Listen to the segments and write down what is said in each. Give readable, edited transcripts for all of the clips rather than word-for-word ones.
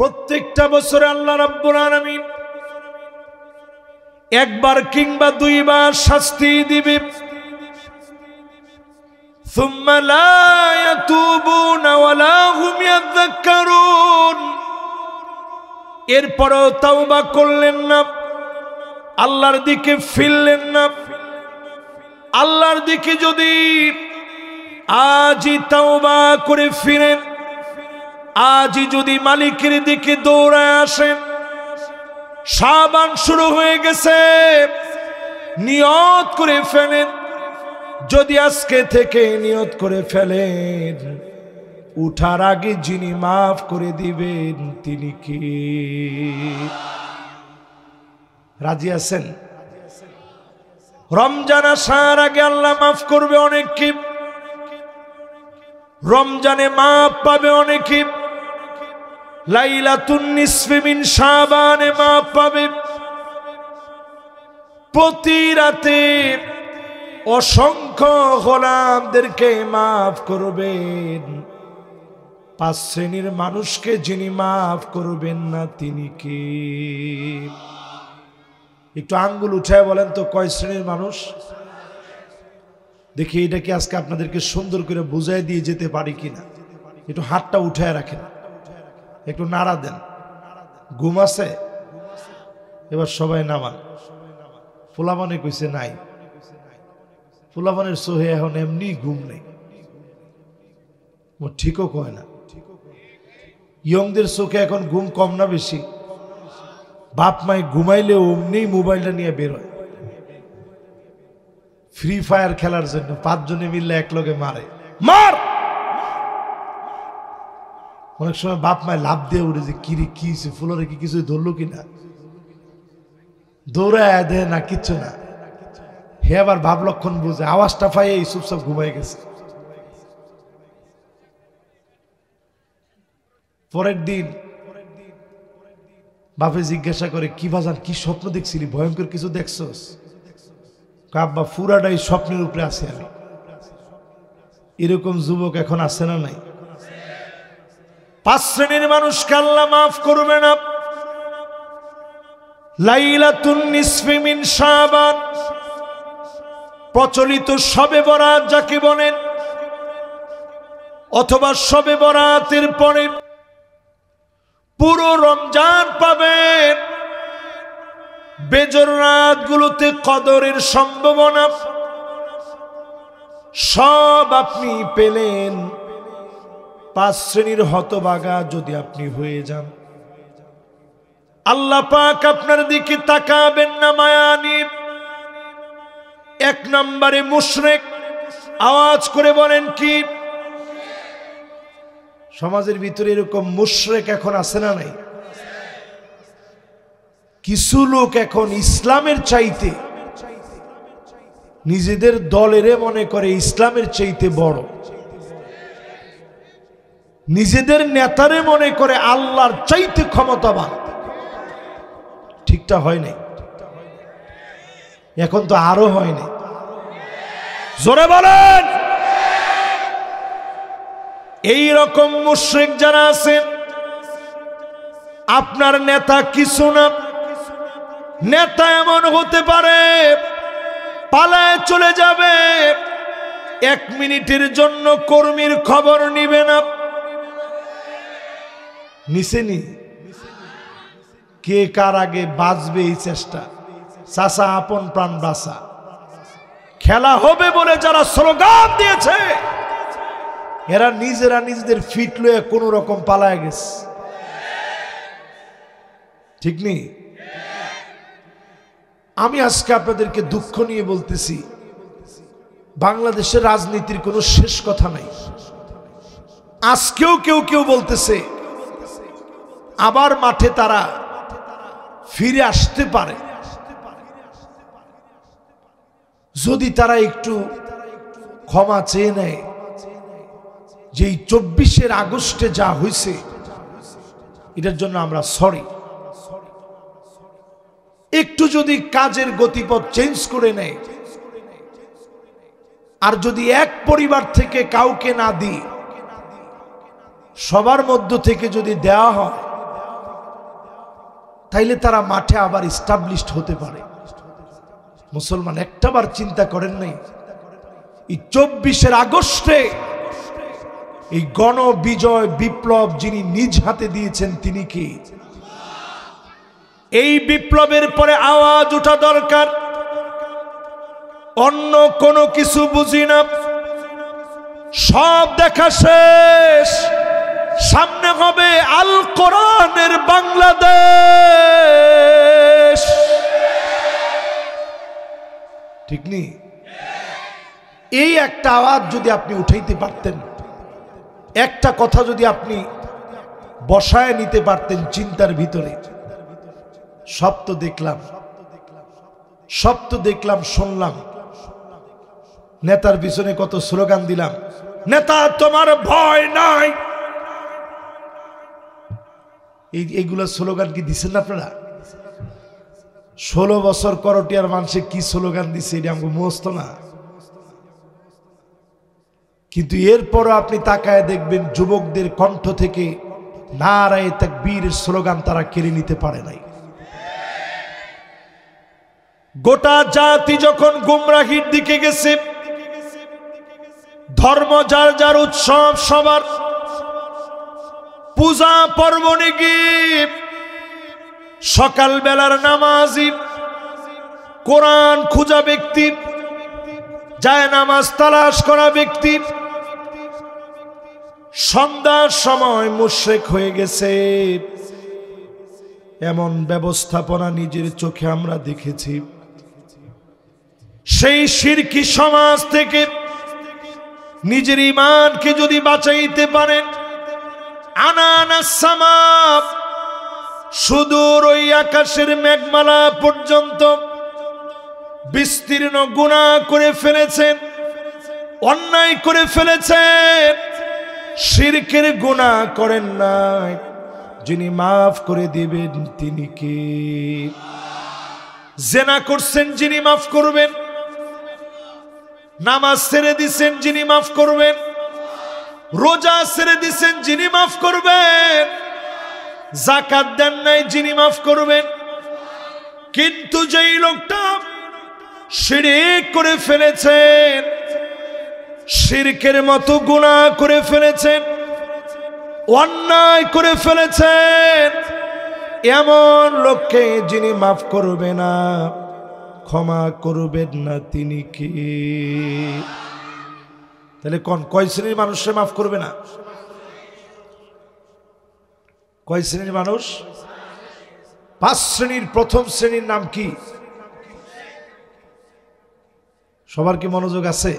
প্রত্যেকটা বছরে আল্লাহ রাব্বুল আলামিন একবার কিংবা দুইবার শাস্তি দিবে। সুম্মা লা ইয়াতুবুনা ওয়ালা হুম ইয়াযাক্কারুন। এরপরও তাওবা করলেন না, আল্লাহর দিকে ফিরলেন না। আল্লাহর দিকে যদি আজই তাওবা করে ফিরেন, আজই যদি মালিকের দিকে দৌড়ায় আসেন, শাবান শুরু হয়ে গেছে, নিয়ত করে ফেলেন। যদি আজকে থেকে নিয়ত করে ফেলেন, উঠার আগে যিনি মাফ করে দিবেন তিনি কি? রাজি আছেন? রমজান আসার আগে আল্লাহ মাফ করবে অনেককে, রমজানে মাফ পাবে অনেকে, লাইলাতুন নিসফি মিন শাবানে মাফ পাবে। প্রতি রাতে অসংখ্য গোলামদেরকে মাফ করবেন। 5 শ্রেণীর মানুষকে যিনি মাফ করবেন না তিনি কি? একটু আঙ্গুল উঠায় বলেন তো কয় শ্রেণীর মানুষ? দেখি এটা কি আজকে আপনাদেরকে সুন্দর করে বুঝাই দিয়ে যেতে পারি কিনা। একটু হাতটা উঠায় রাখেন, একটু নাড়া দেন। ঘুম আছে? এবার সবাই নামান। ফুলাবানে কইছে নাই, ফুলাবানের সোহে এখন এমনি ঘুম নেই, ঠিকও কয় না। ইয়ংদের চোখে এখন ঘুম কম না বেশি? বাপ মাই ঘুমাইলে অমনি মোবাইলটা নিয়ে বেরোয় ফ্রি ফায়ার খেলার জন্য। 5 জনে মিললে এক লগে মারে, মার। অনেক সময় বাপ মায় লাভ দিয়ে উঠে যে কিরে কি ফুলরে কি কিছু ধরলো কিনা, দৌড়ায় দেয় না, কিচ্ছু না। হে আবার ভাব লক্ষণ বুঝে, আওয়াজটা পাই এই চুপচাপ ঘুমাই গেছে। পরের দিন বাপে জিজ্ঞাসা করে, কি বাজান কি স্বপ্ন দেখছিলি, ভয়ঙ্কর কিছু দেখছস? আব্বা পুরাটাই স্বপ্নের উপরে আছে আমি। এরকম যুবক এখন আছে না নাই? 5 শ্রেণীর মানুষকে আল্লাহ মাফ করবে না। লাইলাতুন নিসফি মিন শাবান, প্রচলিত শবে বরাত যাকে বলেন, অথবা শবে বরাতের পরে পুরো রমজান পাবেন। বেজর রাতগুলোতে কদরের সম্ভাবনা সব আপনি পেলেন। 5 শ্রেণীর হতভাগা যদি আপনি হয়ে যান, আল্লাহ পাক আপনার দিকে তাকাবেন না মায়া নিয়ে। 1 নম্বরে মুশরিক। আওয়াজ করে বলেন কি? সমাজের ভিতরে এরকম মুশরিক এখন আছে না নাই? কিছু লোক এখন ইসলামের চাইতে নিজেদের দলের মনে করে ইসলামের চাইতে বড়, নিজেদের নেতারে মনে করে আল্লাহর চাইতে ক্ষমতাবান। ঠিকটা হয় নাই? এখন তো আরো হয়নি। জোরে বলেন। এই রকম মুশরিক যারা আছেন, আপনার নেতা কিছু না, নেতা এমন হতে পারে পালায় চলে যাবে, 1 মিনিটের জন্য কর্মীর খবর নিবে না। নিছেনি কে কার আগে বাঁচবে এই চেষ্টা। চাচা আপন প্রাণ বাঁচা, খেলা হবে বলে যারা স্লোগান দিয়েছে, এরা নিজেরা নিজেদের ফিট লয়ে কোন রকম পালায় গেছে। ঠিক নেই? আমি আজকে আপনাদেরকে দুঃখ নিয়ে বলতেছি, বাংলাদেশের রাজনীতির কোনো শেষ কথা নাই। আজকেও কেউ কেউ বলতেছে আবার মাঠে তারা ফিরে আসতে পারে যদি তারা একটু ক্ষমা চেয়ে নেয় যে 24 আগস্টে যা হয়েছে এটার জন্য আমরা সরি। একটু যদি কাজের গতিপথ চেঞ্জ করে নেয়, আর যদি এক পরিবার থেকে কাউকে না দিই সবার মধ্য থেকে যদি দেওয়া হয়, তাইলে তারা মাঠে আবার এস্টাবলিশড হতে পারে। মুসলমান একটাবার চিন্তা করেন নাই এই 24 আগস্টে এই গণ বিজয় বিপ্লব যিনি নিজ হাতে দিয়েছেন তিনি কি? এই বিপ্লবের পরে আওয়াজ ওঠা দরকার, অন্য কোনো কিছু বুঝি না, সব দেখা শেষ, সামনে হবে আল কোরআনের বাংলাদেশ। ঠিক নেই? এই একটা আওয়াজ যদি আপনি উঠাইতে পারতেন, একটা কথা যদি আপনি বসায় নিতে পারতেন চিন্তার ভিতরে, সব তো দেখলাম, সব তো দেখলাম, শুনলাম, নেতার পিছনে কত স্লোগান দিলাম, নেতা তোমার ভয় নাই, এইগুলা স্লোগান কি দিচ্ছেন আপনারা? 16 বছর করটিয়ার মানুষে কি স্লোগান দিচ্ছে এটা আমাকে মুখস্থ না। কিন্তু এরপরও আপনি তাকায় দেখবেন যুবকদের কণ্ঠ থেকে নারায়ে তাকবীরের স্লোগান তারা কেড়ে নিতে পারে নাই। গোটা জাতি যখন গুমরাহির দিকে গেছে, ধর্ম যার যার উৎসব সবার, পূজা পার্বণে গিয়ে সকাল বেলার নামাজি, কোরআন খোঁজা ব্যক্তি, যায় নামাজ তালাশ করা ব্যক্তি সন্ধ্যার সময় মুশরিক হয়ে গেছে। এমন ব্যবস্থাপনা নিজের চোখে আমরা দেখেছি। সেই শিরকি সমাজ থেকে নিজের ঈমানকে যদি বাঁচাইতে পারেন, আনানাস সামা, সুদূর ওই আকাশের মেঘমালা পর্যন্ত বিস্তীর্ণ গুনাহ করে ফেলেছেন, অন্যায় করে ফেলেছেন, শিরকের গুনাহ করেন নাই, যিনি মাফ করে দিবেন তিনি কে? জিনা করছেন যিনি মাফ করবেন, নামাজ ছেড়ে দিছেন যিনি মাফ করবেন, রোজা ছেড়ে দিছেন যিনি মাফ করবেন, যাকাত দেন নাই যিনি মাফ করবেন। কিন্তু যেই লোকটা শিরক করে ফেলেছেন, শিরকের মতো গুনাহ করে ফেলেছেন, অন্যায় করে ফেলেছেন, এমন লোককে যিনি মাফ করবে না, ক্ষমা করবেন না তিনি কি? তাহলে কয় শ্রেণীর মানুষকে মাফ করবে না? কয় শ্রেণীর মানুষ? 5 শ্রেণীর। প্রথম শ্রেণীর নাম কি? সবার কি মনোযোগ আছে?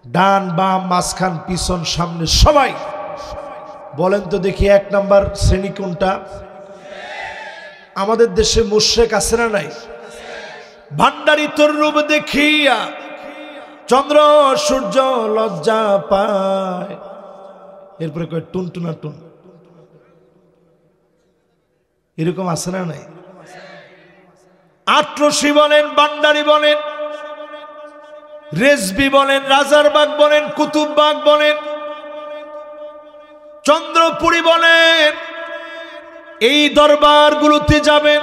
ডান বাম মাঝখান পিছন সামনে সবাই বলেন তো দেখি 1 নাম্বার শ্রেণী কোনটা? আমাদের দেশে মুশরিক আছে না নাই? ভান্ডারি তোর রূপ দেখিয়া চন্দ্র সূর্য লজ্জা পায়, এরপরে কয় টুনটুনা টুন, এরকম আছে না নাই? আটরশি বলেন, ভান্ডারি বলেন, রেজবি বলেন, রাজারবাগ বলেন, কুতুববাগ বলেন, চন্দ্রপুরী বলেন, এই দরবারগুলোতে যাবেন,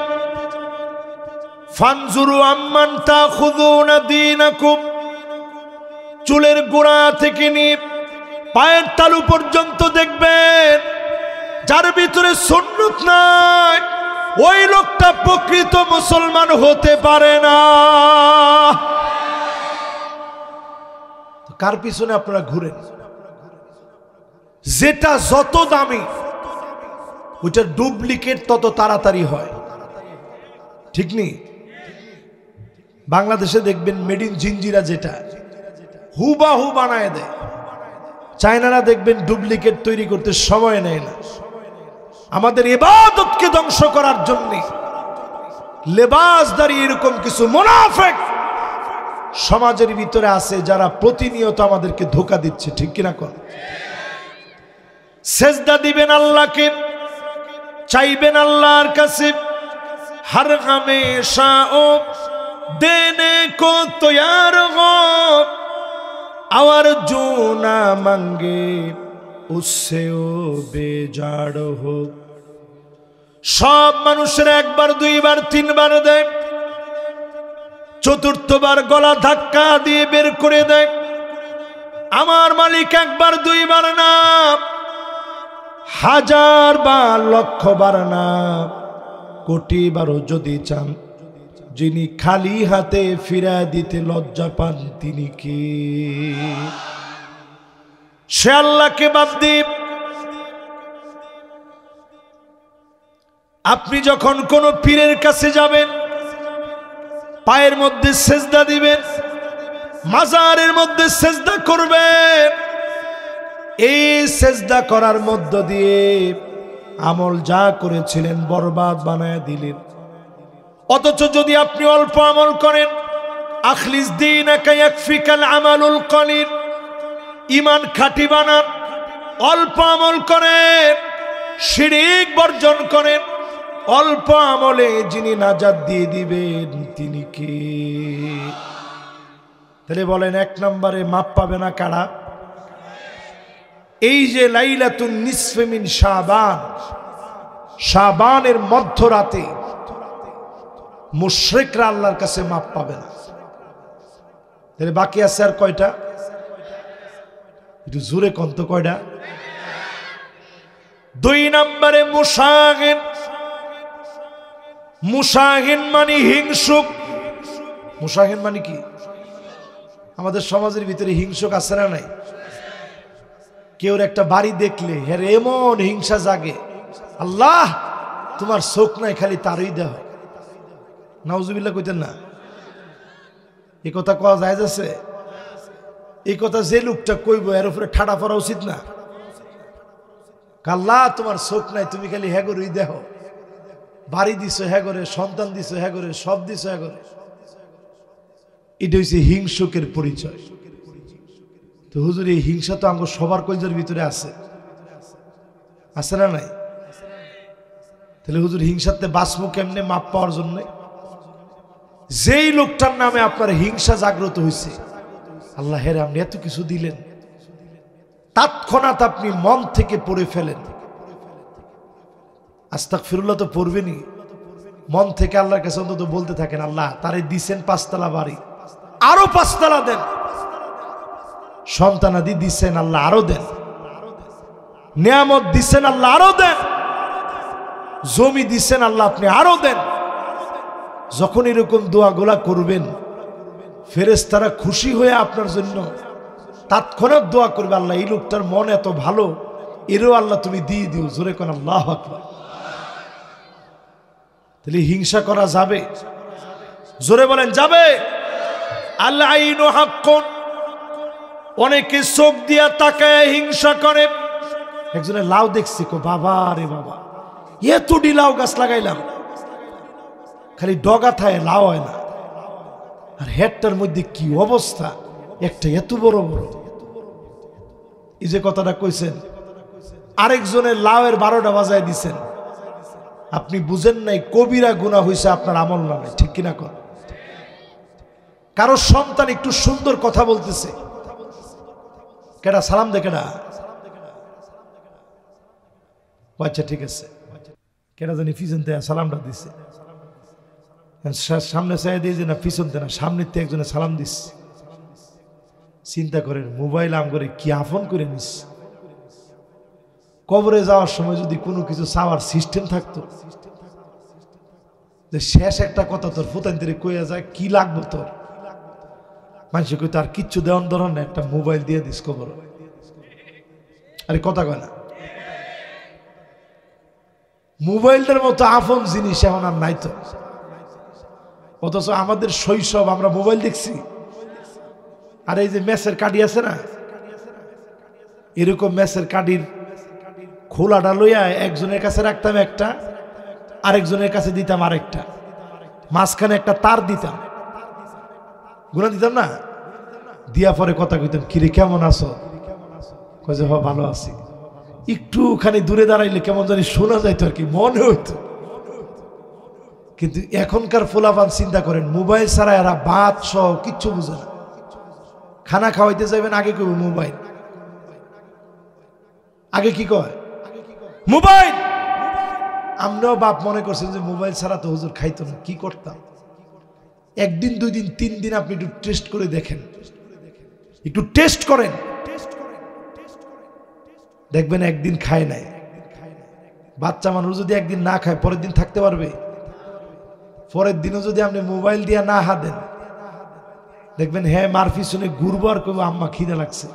ফানজুরু আম্মান তাখুযুনা দীনাকুম, চুলের গোড়া থেকে নিয়ে পায়ের তালু পর্যন্ত দেখবেন যার ভিতরে সুন্নত নাই, ওই লোকটা প্রকৃত মুসলমান হতে পারে না। কার পিছনে আপনারা ঘুরেন? যেটা যত দামি ওইটার ডুপ্লিকেট তত তাড়াতাড়ি হয়, ঠিক নেই? বাংলাদেশে দেখবেন মেড ইন জিঞ্জিরা যেটা হুবাহু বানায় দেয়, চায়নারা দেখবেন ডুপ্লিকেট তৈরি করতে সময় নেয় না। আমাদের ইবাদতকে ধ্বংস করার জন্য লেবাসদারি এরকম কিছু মুনাফিক সমাজের ভিতরে আছে যারা প্রতিনিয়ত আমাদেরকে ধোঁকা দিচ্ছে, ঠিক কিনা কোন? সেজদা দিবেন আল্লাহকে, চাইবেন আল্লাহর কাছে, हर हमेशा ओ देने को तैयार हो और जो ना मांगे उससे ओ बेजार हो। সব মানুষের একবার দুইবার তিনবার দেয়, চতুর্থবার গলা ধাক্কা দিয়ে বের করে দেয়। আমার মালিক একবার দুইবার না, হাজার বার লক্ষ বার না, কোটি বারও যদি চান, যিনি খালি হাতে ফিরা দিতে লজ্জা পান তিনি কে? সে আল্লাহকে বাদ দিয়ে আপনি যখন কোন পীরের কাছে যাবেন, পায়ের মধ্যে সেজদা দিবেন, মাজারের মধ্যে সেজদা করবেন, এই সেজদা করার মধ্য দিয়ে আমল যা করেছিলেন বরবাদ বানায় দিলেন। অথচ যদি আপনি অল্প আমল করেন, আখলিস দীনাকা ইয়াকফিকাল আমালুল কলিল, ঈমান খাঁটি বানান, অল্প আমল করেন, শিরক বর্জন করেন, অল্প আমলে যিনি নাজাত দিয়ে দিবেন তিনি কে? তাহলে বলেন, এক নম্বরে মাপ পাবে না কারা? এই যে লাইলাতুন নিসফে মিন শাবান, শাবানের মধ্যরাতে মুশরিকরা আল্লাহর কাছে মাপ পাবে না। তাহলে বাকি আছে আর কয়টা? একটু জোরে কন্ত, কয়টা? দুই নম্বরে মুশাহিন। মুশাহিন মানে হিংসুক। মুশাহিন মানে কি? আমাদের সমাজের ভিতরে হিংসুক আছে না নাই? কেউ একটা বাড়ি দেখলে হের এমন হিংসা জাগে, আল্লাহ তোমার চোখ নাই, খালি তারই দেহ। নাউজুবিল্লাহ কইতেন না? এই কথা কওয়া যায় যাচ্ছে? এই কথা যে লোকটা কইব এর উপরে ঠাডা পড়া উচিত না? আল্লাহ তোমার চোখ নাই, তুমি খালি হ্যাগরই দেহ, বাড়ি দিছো হ্যাগরে, সন্তান দিছো হ্যাগরে, সব দিছো হ্যাগরে। এটা হচ্ছে হিংসুকের পরিচয়। তো হুজুর, এই হিংসা তো আমার সবার কলজের ভিতরে আছে, আছে না নাই? তাহলে হুজুর, হিংসাতে বাঁচবো কেমনে মাপ পাওয়ার জন্য? যেই লোকটার নামে আপনার হিংসা জাগ্রত হয়েছে, আল্লাহ হেরে আপনি এত কিছু দিলেন, তৎক্ষণাৎ আপনি মন থেকে পড়ে ফেলেন, আস্তাগফিরুল্লাহ তো পড়বেনই, মন থেকে আল্লাহর কাছে অন্তত বলতে থাকেন, আল্লাহ তারে দিছেন 5 তলা বাড়ি, আরো 5 তলা দেন। সন্তানাদি দিছেন, আল্লাহ আরো দেন। নিয়ামত দিছেন, আল্লাহ আরো দেন। জমি দিছেন, আল্লাহ আপনি আরো দেন। যখন এরকম দোয়াগুলা করবেন, ফেরেশতারা খুশি হয়ে আপনার জন্য তৎক্ষণাৎ দোয়া করবে, আল্লাহ এই লোকটার মন এত ভালো, এরও আল্লাহ তুমি দিয়ে দিও। জোরে কোন আল্লাহু আকবার। তাহলে হিংসা করা যাবে? জোরে বলেন, যাবে? আল আইনু হাক্কুন। অনেকে চোখ দিয়া তাকায় হিংসা করে। একজনের লাউ দেখছি, কো বাবা রে বাবা, এতটি লাউ গাছ লাগাইলাম, খালি ডগা থায়, লাউ হয় না। আর হেডটার মধ্যে কি অবস্থা, একটা এত বড় বড়। এই যে কথাটা কইছেন, আরেকজনের লাউয়ের 12টা বাজায় দিছেন, আপনি বুঝেন নাই কবিরা গুনাহ হইছে আপনার আমল নামে। ঠিক কিনা কর? কারো সন্তান একটু সুন্দর কথা বলতেছে, কেডা সালাম দে, কেডা? আচ্ছা ঠিক আছে, কেডা জানি পিছন থেকে সালামটা দিছে, সামনে চাই দিয়েছে না পিছন থেকে না, সামনের থেকে একজনে সালাম দিচ্ছে। চিন্তা করেন, মোবাইল আম করে কি আপন করে নিস। কবরে যাওয়ার সময় যদি কোনো কিছু চাওয়ার সিস্টেম থাকতো, যে শেষ একটা কথা তোর ফুতান্তরে কইয়া যায়, কি লাগবো তোর? মানুষ কই তার কিচ্ছু দেওয়ান ধরন না, একটা মোবাইল দিয়ে দিস কবর। আরে কথা কয় না। মোবাইলটার মতো আপন জিনিস এখন আর নাই তো। অথচ আমাদের শৈশব আমরা মোবাইল দেখছি। আর এই যে ম্যাচের কার্ডি আছে না, এরকম ম্যাচের কার্ডির খোলাটা লইয়া একজনের কাছে রাখতাম একটা, আরেকজনের কাছে দিতাম আরেকটা, মাঝখানে একটা তার দিতাম, গুণা দিতাম না, দিয়া পরে কথা কইতাম, কিরে কেমন আছো? কয়ে হ ভালো আছি। একটুখানি দূরে দাঁড়াইলে কেমন জানি শোনা যাইতো আর কি, মনে হইতো। কিন্তু এখনকার ফোলাফান চিন্তা করেন, মোবাইল ছাড়া এরা ভাত সহ কিচ্ছু বুঝে না। খানা খাওয়াইতে যাবেন, আগে কইব মোবাইল। আগে কি কয়? মোবাইল। আমরাও বাপ মনে করছেন যে মোবাইল ছাড়া তো হুজুর খাইতো না, কি করতাম? একদিন 2 দিন 3 দিন আপনি একটু টেস্ট করে দেখেন, একটু টেস্ট করেন, দেখবেন একদিন খায় নাই। বাচ্চা মানুষ যদি একদিন না খায় পরের দিন থাকতে পারবে? পরের দিনও যদি আপনি মোবাইল দিয়ে না হাতেন, দেখবেন হ্যাঁ মার পিছনে ঘুরবো আর করবো আম্মা খিদে লাগছে।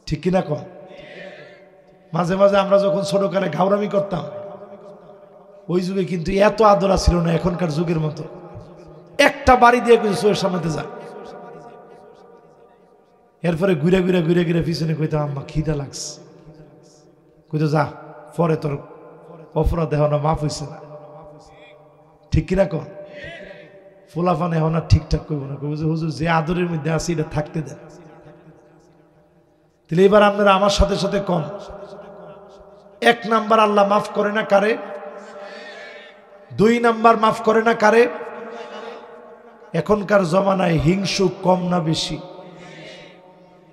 ঠিক কিনা কন? মাঝে মাঝে আমরা যখন ছোটকালে ঘাউরামি করতাম, ওই যুগে কিন্তু এত আদরা ছিল না এখনকার যুগের মতো। একটা বাড়ি দিয়ে কিছু চোখের সামনে যা, এরপরে ঘুরে ঘুরে ঘুরে ঘুরে পিছনে কইতাম আম্মা খিদা লাগছে, কইতো যা পরে তোর অপরাধ এখন মাফ হয়েছে না। ঠিক কিনা কন? ফোলাফান এখন আর ঠিকঠাক করবো না, কইবো যে হুজুর যে আদরের মধ্যে আছে এটা থাকতে দেন। তাহলে এবার আপনারা আমার সাথে সাথে কন, 1 নাম্বার আল্লাহ মাফ করে না কারে? 2 নাম্বার মাফ করে না কারে? এখনকার জমানায় হিংসুক কম না বেশি?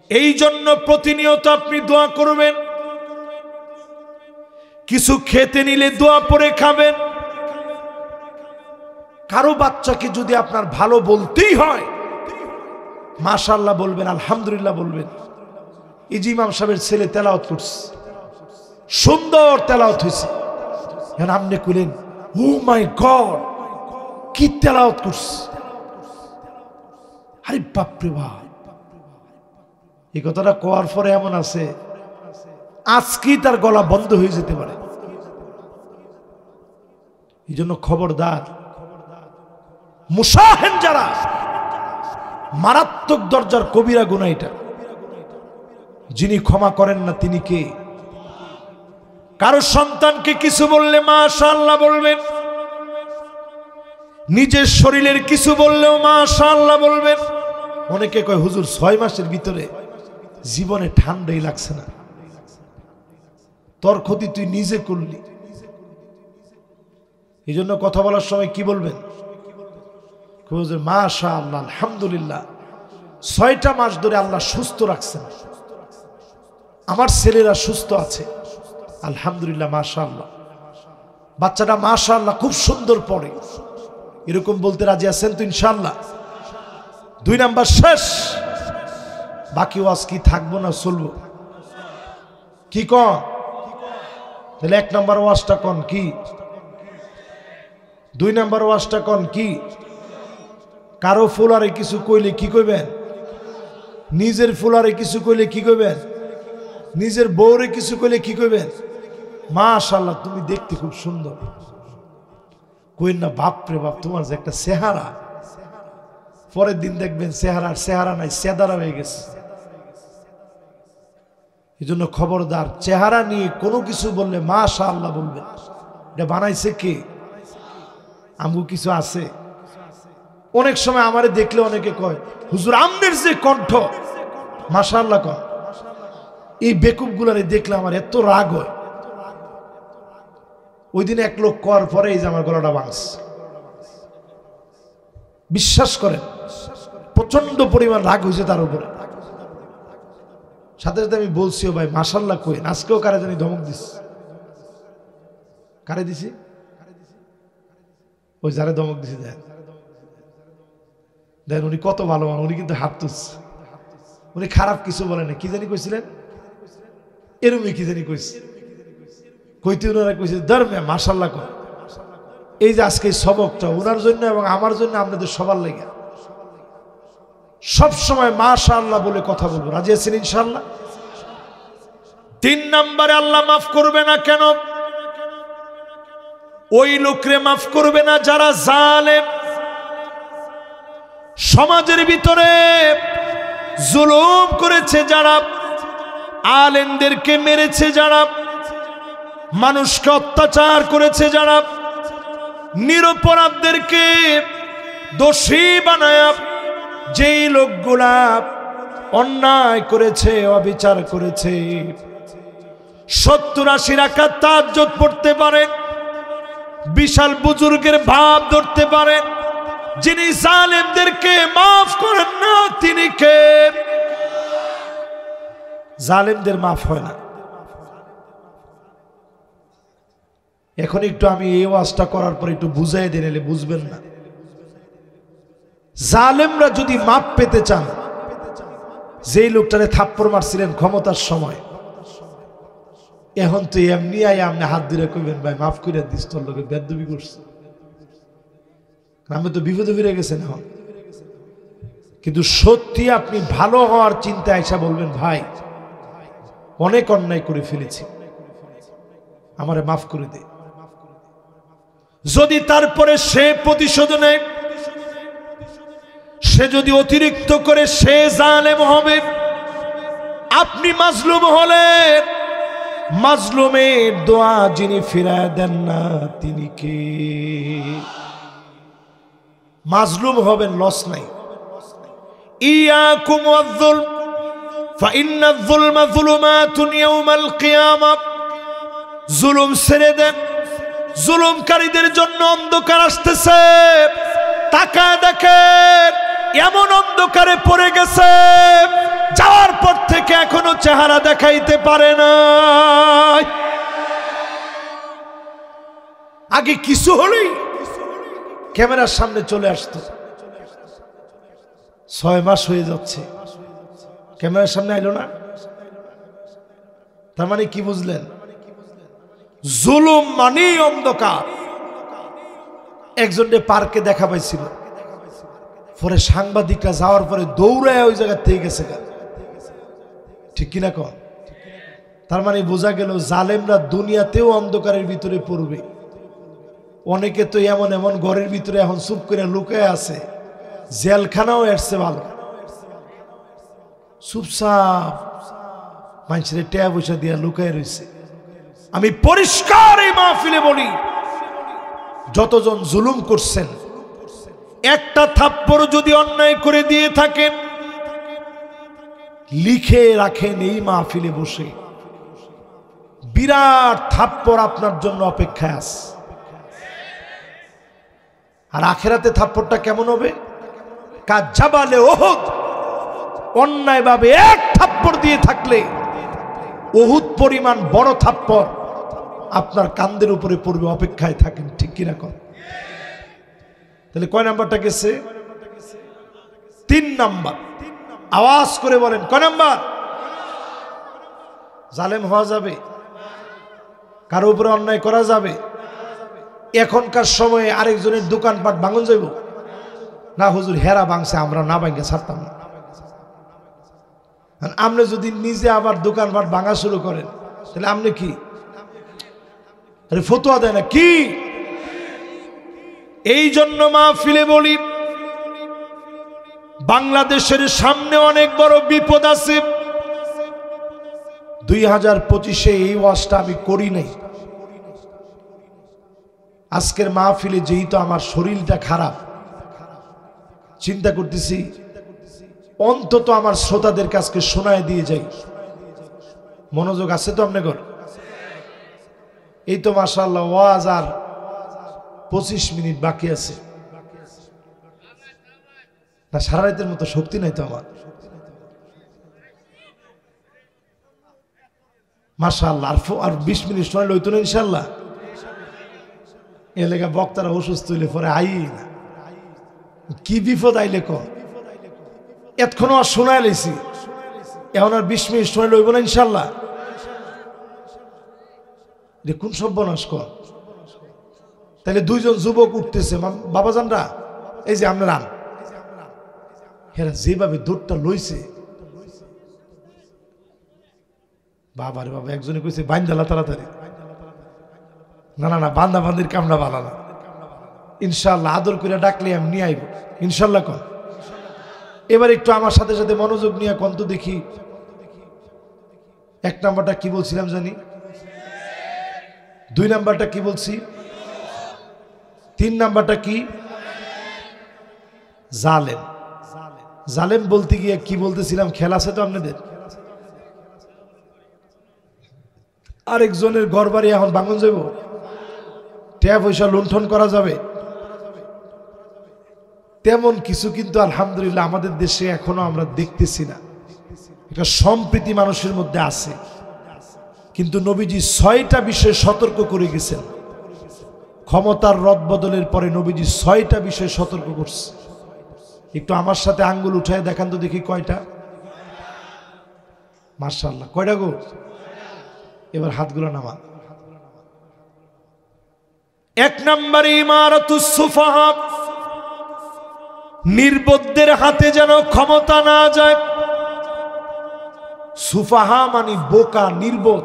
এই জন্য প্রতিনিয়ত আপনি দোয়া করবেন, কিছু খেতে নিলে দোয়া পড়ে খাবেন। কারো বাচ্চাকে যদি আপনার ভালো বলতেই হয়, মাশাআল্লাহ বলবেন, আলহামদুলিল্লাহ বলবেন। এই যে ইমাম সাহেবের ছেলে তেলাওয়াত করছে, সুন্দর তেলাওয়াত হয়েছে, এখন আপনি কইলেন ও মাই গড কি তেলাওয়াত করছে, আরে বাপরে বাপ। এই কথাটা কোয়ার পরে এমন আছে আজকেই তার গলা বন্ধ হয়ে যেতে পারে। এই জন্য খবরদার, মুসাহেন যারা, মারাত্মক দরজার কবিরা গুনাহ এটা। যিনি ক্ষমা করেন না তিনি কে? কারো সন্তানকে কিছু বললে মাশাআল্লাহ বলবেন, নিজের শরীরের কিছু বললেও মাশাআল্লাহ বলবেন। অনেকে কয় হুজুর 6 মাসের ভিতরে জীবনে ঠান্ডাই লাগছে না, তোর ক্ষতি তুই নিজে করলি। এই জন্য কথা বলার সময় কি বলবেন? মাশাআল্লাহ আলহামদুলিল্লাহ 6টা মাস ধরে আল্লাহ সুস্থ রাখছেন, আমার ছেলেরা সুস্থ আছে আলহামদুলিল্লাহ মাশাআল্লাহ, বাচ্চাটা মাশাআল্লাহ খুব সুন্দর পড়ে, এরকম বলতে রাজি আছেন তো ইনশাআল্লাহ? 2 নাম্বার শেষ। বাকি ওয়াজ কি থাকবো না চলবো? কি কন? তাহলে 1 নাম্বার ওয়াজটা কন কি? 2 নাম্বার ওয়াজটা কন কি? কারো ফুলারে কিছু কইলে কি কইবেন? নিজের ফুলারে কিছু কইলে কি কইবেন? নিজের বউরে কিছু কইলে কি কইবেন? মাশাআল্লাহ তুমি দেখতে খুব সুন্দর। কইন না বাপরে বাপ তোমার যে একটা চেহারা, পরের দিন দেখবেন চেহারা নাই, সেদারা হয়ে গেছে। এই জন্য খবরদার, চেহারা নিয়ে কোনো কিছু বললে মাশাআল্লাহ বলবেন। এটা বানাইছে কে? আমগো কিছু আছে? অনেক সময় আমারে দেখলে অনেকে কয় হুজুর আমনের যে কণ্ঠ মাশাআল্লাহ কয়, এই বেকুব গুলারে দেখলে আমার এত রাগ হয়। ওই দিন এক লোক কর পরে এই যে আমার গলাটা ভাঙছে। বিশ্বাস করেন প্রচন্ড পরিমাণ রাগ হয়েছে তার উপরে। সাথে সাথে আমি বলছি ও ভাই মাশাআল্লাহ কই, আজকেও কারে জানি ধমক দিস। কারে দিছি? ওই যারে ধমক দিছি দেন দেন, উনি কত ভালো মানুষ, উনি কিন্তু হাত তুলছে, উনি খারাপ কিছু বলে না। কি জানি কইছিলেন? এরমই কি জানি কইছে, কইতে ওনারা কইছে ধর্মে মাশাআল্লাহ কর। এই যে আজকে সবকটা ওনার জন্য এবং আমার জন্য, আপনাদের সবার লেগে সব সময় মাশাআল্লাহ বলে কথা বলবো। রাজি আছেন ইনশাআল্লাহ? 3 নম্বরে আল্লাহ মাফ করবে না কেন? ওই লোকরে মাফ করবে না যারা জালেম, সমাজের ভিতরে জুলুম করেছে যারা, আলেমদেরকে মেরেছে যারা, মানুষকে অত্যাচার করেছে যারা, নিরপরাধদেরকে দোষী বানায়া যেই লোকগুলা অন্যায় করেছে, অবিচার করেছে, 70-80 রাকাত তাহাজ্জুদ পড়তে পারেন, বিশাল বুজুর্গের ভাব ধরতে পারেন, যিনি জালেমদেরকে মাফ করেন না তিনি কে? জালেমদের মাফ হয় না। এখন একটু আমি এই ওয়াজটা করার পর একটু বুঝাই দেন, এলে বুঝবেন না। জালেমরা যদি মাপ পেতে চান, যেই লোকটারে থাপ্পড় মারছিলেন ক্ষমতার সময়, এখন তো এমনি আয় আপনি হাত ধরে কইবেন ভাই মাফ করে দিস, তোর লোকে বেদবি করছে, আমি তো বিপদে ফিরে গেছেন এখন। কিন্তু সত্যি আপনি ভালো হওয়ার চিন্তা আইসা বলবেন ভাই অনেক অন্যায় করে ফেলেছি, আমারে মাফ করে দে। যদি তারপরে সে প্রতিশোধ নেয়, সে যদি অতিরিক্ত করে সে জালেম হবে, আপনি মাজলুম হলেন, মাজলুমের দোয়া যিনি ফিরায় দেন না তিনি কে? মাজলুম হবেন, লস নাই। ইয়াকুম ওয়াজ-যুলম ফাইন্নাজ-যুলমা যুলুমাতুন ইয়াওমাল কিয়ামাহ। জুলুম ছেড়ে দেন, জুলুমকারীদের জন্য অন্ধকার আসতেছে। তাকায় দেখেন এমন অন্ধকারে পড়ে গেছে, যাওয়ার পর থেকে এখনো চেহারা দেখাইতে পারে না। আগে কিছু হলেই ক্যামেরার সামনে চলে আসতো, 6 মাস হয়ে যাচ্ছে ক্যামেরার সামনে আইলো না। তার মানে কি বুঝলেন? জুলুম মানেই অন্ধকার। একজনকে পার্কে দেখা পাইছিল, পরে সাংবাদিকরা যাওয়ার পরে দৌড়ায় ওই জায়গা থেকে গেছে, ঠিক কিনা কন? তার মানে বোঝা গেল জালেমরা দুনিয়াতেও অন্ধকারের ভিতরে পড়বে। অনেকে তো এমন এমন ঘরের ভিতরে এখন চুপ করে লুকায় আছে, জেলখানাও এসছে ভালো, চুপচাপ মানুষের টাকা পয়সা দিয়া লুকায় রয়েছে। আমি পরিষ্কার এই মাহফিলে বলি, যতজন জুলুম করছেন, একটা থাপ্পড় যদি অন্যায় করে দিয়ে থাকেন, লিখে রাখেন এই মাহফিলে বসে, বিরাট থাপ্পড় আপনার জন্য অপেক্ষায় আছে। আর আখেরাতে থাপ্পড়টা কেমন হবে? কাজ্জাবালে ওহুদ, অন্যায় ভাবে এক থাপ্পড় দিয়ে থাকলে ওহুদ পরিমাণ বড় থাপ্পড় আপনার কান্দের উপরে পড়বে, অপেক্ষায় থাকেন, ঠিক কিনা কর? তাহলে কয় নাম্বারটা গেছে? 3 নাম্বার। আওয়াজ করে বলেন কয় নাম্বার? জালেম হওয়া যাবে, কারো উপরে অন্যায় করা যাবে। এখনকার সময়ে আরেকজনের দোকানপাট ভাঙন যাইব না? হুজুর হেরা ভাঙছে, আমরা না ভাঙে ছাড়তাম না। আপনি যদি নিজে আবার দোকানপাট ভাঙা শুরু করেন, তাহলে আপনি কি ফতোয়া দেয় না কি? এই জন্য মাহফিলে বলি, বাংলাদেশের সামনে অনেক বড় বিপদ আছে। 2025-এ এই ওয়াজটা আমি করি নাই। আজকের মাহফিলে যেহেতু আমার শরীরটা খারাপ, চিন্তা করতেছি অন্তত আমার শ্রোতাদের কাছে শোনায় দিয়ে যাই। মনোযোগ আছে তো আপনাদের? এই তো মাশাআল্লাহ ওয়াজ আর 25 মিনিট বাকি আছে। না, সারা রাতের মতো শক্তি নাই তো আমার, মাশাআল্লাহ। আর 20 মিনিট সময় লইতো না ইনশাআল্লাহ। এলাকা বক্তারা অসুস্থ হইলে পরে আই না, কি বিপদ আইলে ক, এতক্ষণ আর শোনায় লাইছি, এখন আর 20 মিনিট সময় লইব না ইনশাআল্লাহ। কোন সর্বনাশ কর। তাহলে 2 জন যুবক উঠতেছে, বাবাজানরা এই যে আমরা রান, হেরা যেভাবে দৌড়টা লইছে, বাবারে বাবা। একজনে কইছে বাইন্দালা তাড়াতাড়ি, না না না, বান্দা বান্দির কামড়া বালা না, ইনশাআল্লাহ আদর করে ডাকলে আমি নিয়ে আইব ইনশাআল্লাহ। কন এবার একটু আমার সাথে সাথে মনোযোগ নিয়ে কন তো দেখি, 1 নাম্বারটা কি বলছিলাম জানি, 2 নাম্বারটা কি বলছি, 3 নাম্বারটা কি? জালেম। জালেম বলতে গিয়ে কি বলতেছিলাম খেয়াল আছে তো আপনাদের? আরেকজনের ঘর বাড়ি এখন ভাঙন যাব, টাকা পয়সা লুণ্ঠন করা যাবে, তেমন কিছু কিন্তু আলহামদুলিল্লাহ আমাদের দেশে এখনো আমরা দেখতেছি না। এটা সম্প্রীতি মানুষের মধ্যে আছে, কিন্তু নবীজি 6টা বিষয়ে সতর্ক করে গেছেন। ক্ষমতার রদবদলের পরে নবীজি 6টা বিষয় সতর্ক করছে। একটু আমার সাথে আঙ্গুল উঠায় দেখান তো দেখি কয়টা। মাশাআল্লাহ, কয়টা গো? এবার হাতগুলো নামা। 1 নম্বরে ইমারাতুস সুফাহা, নির্বোধদের হাতে যেন ক্ষমতা না যায়। সুফাহা মানে বোকা, নির্বোধ।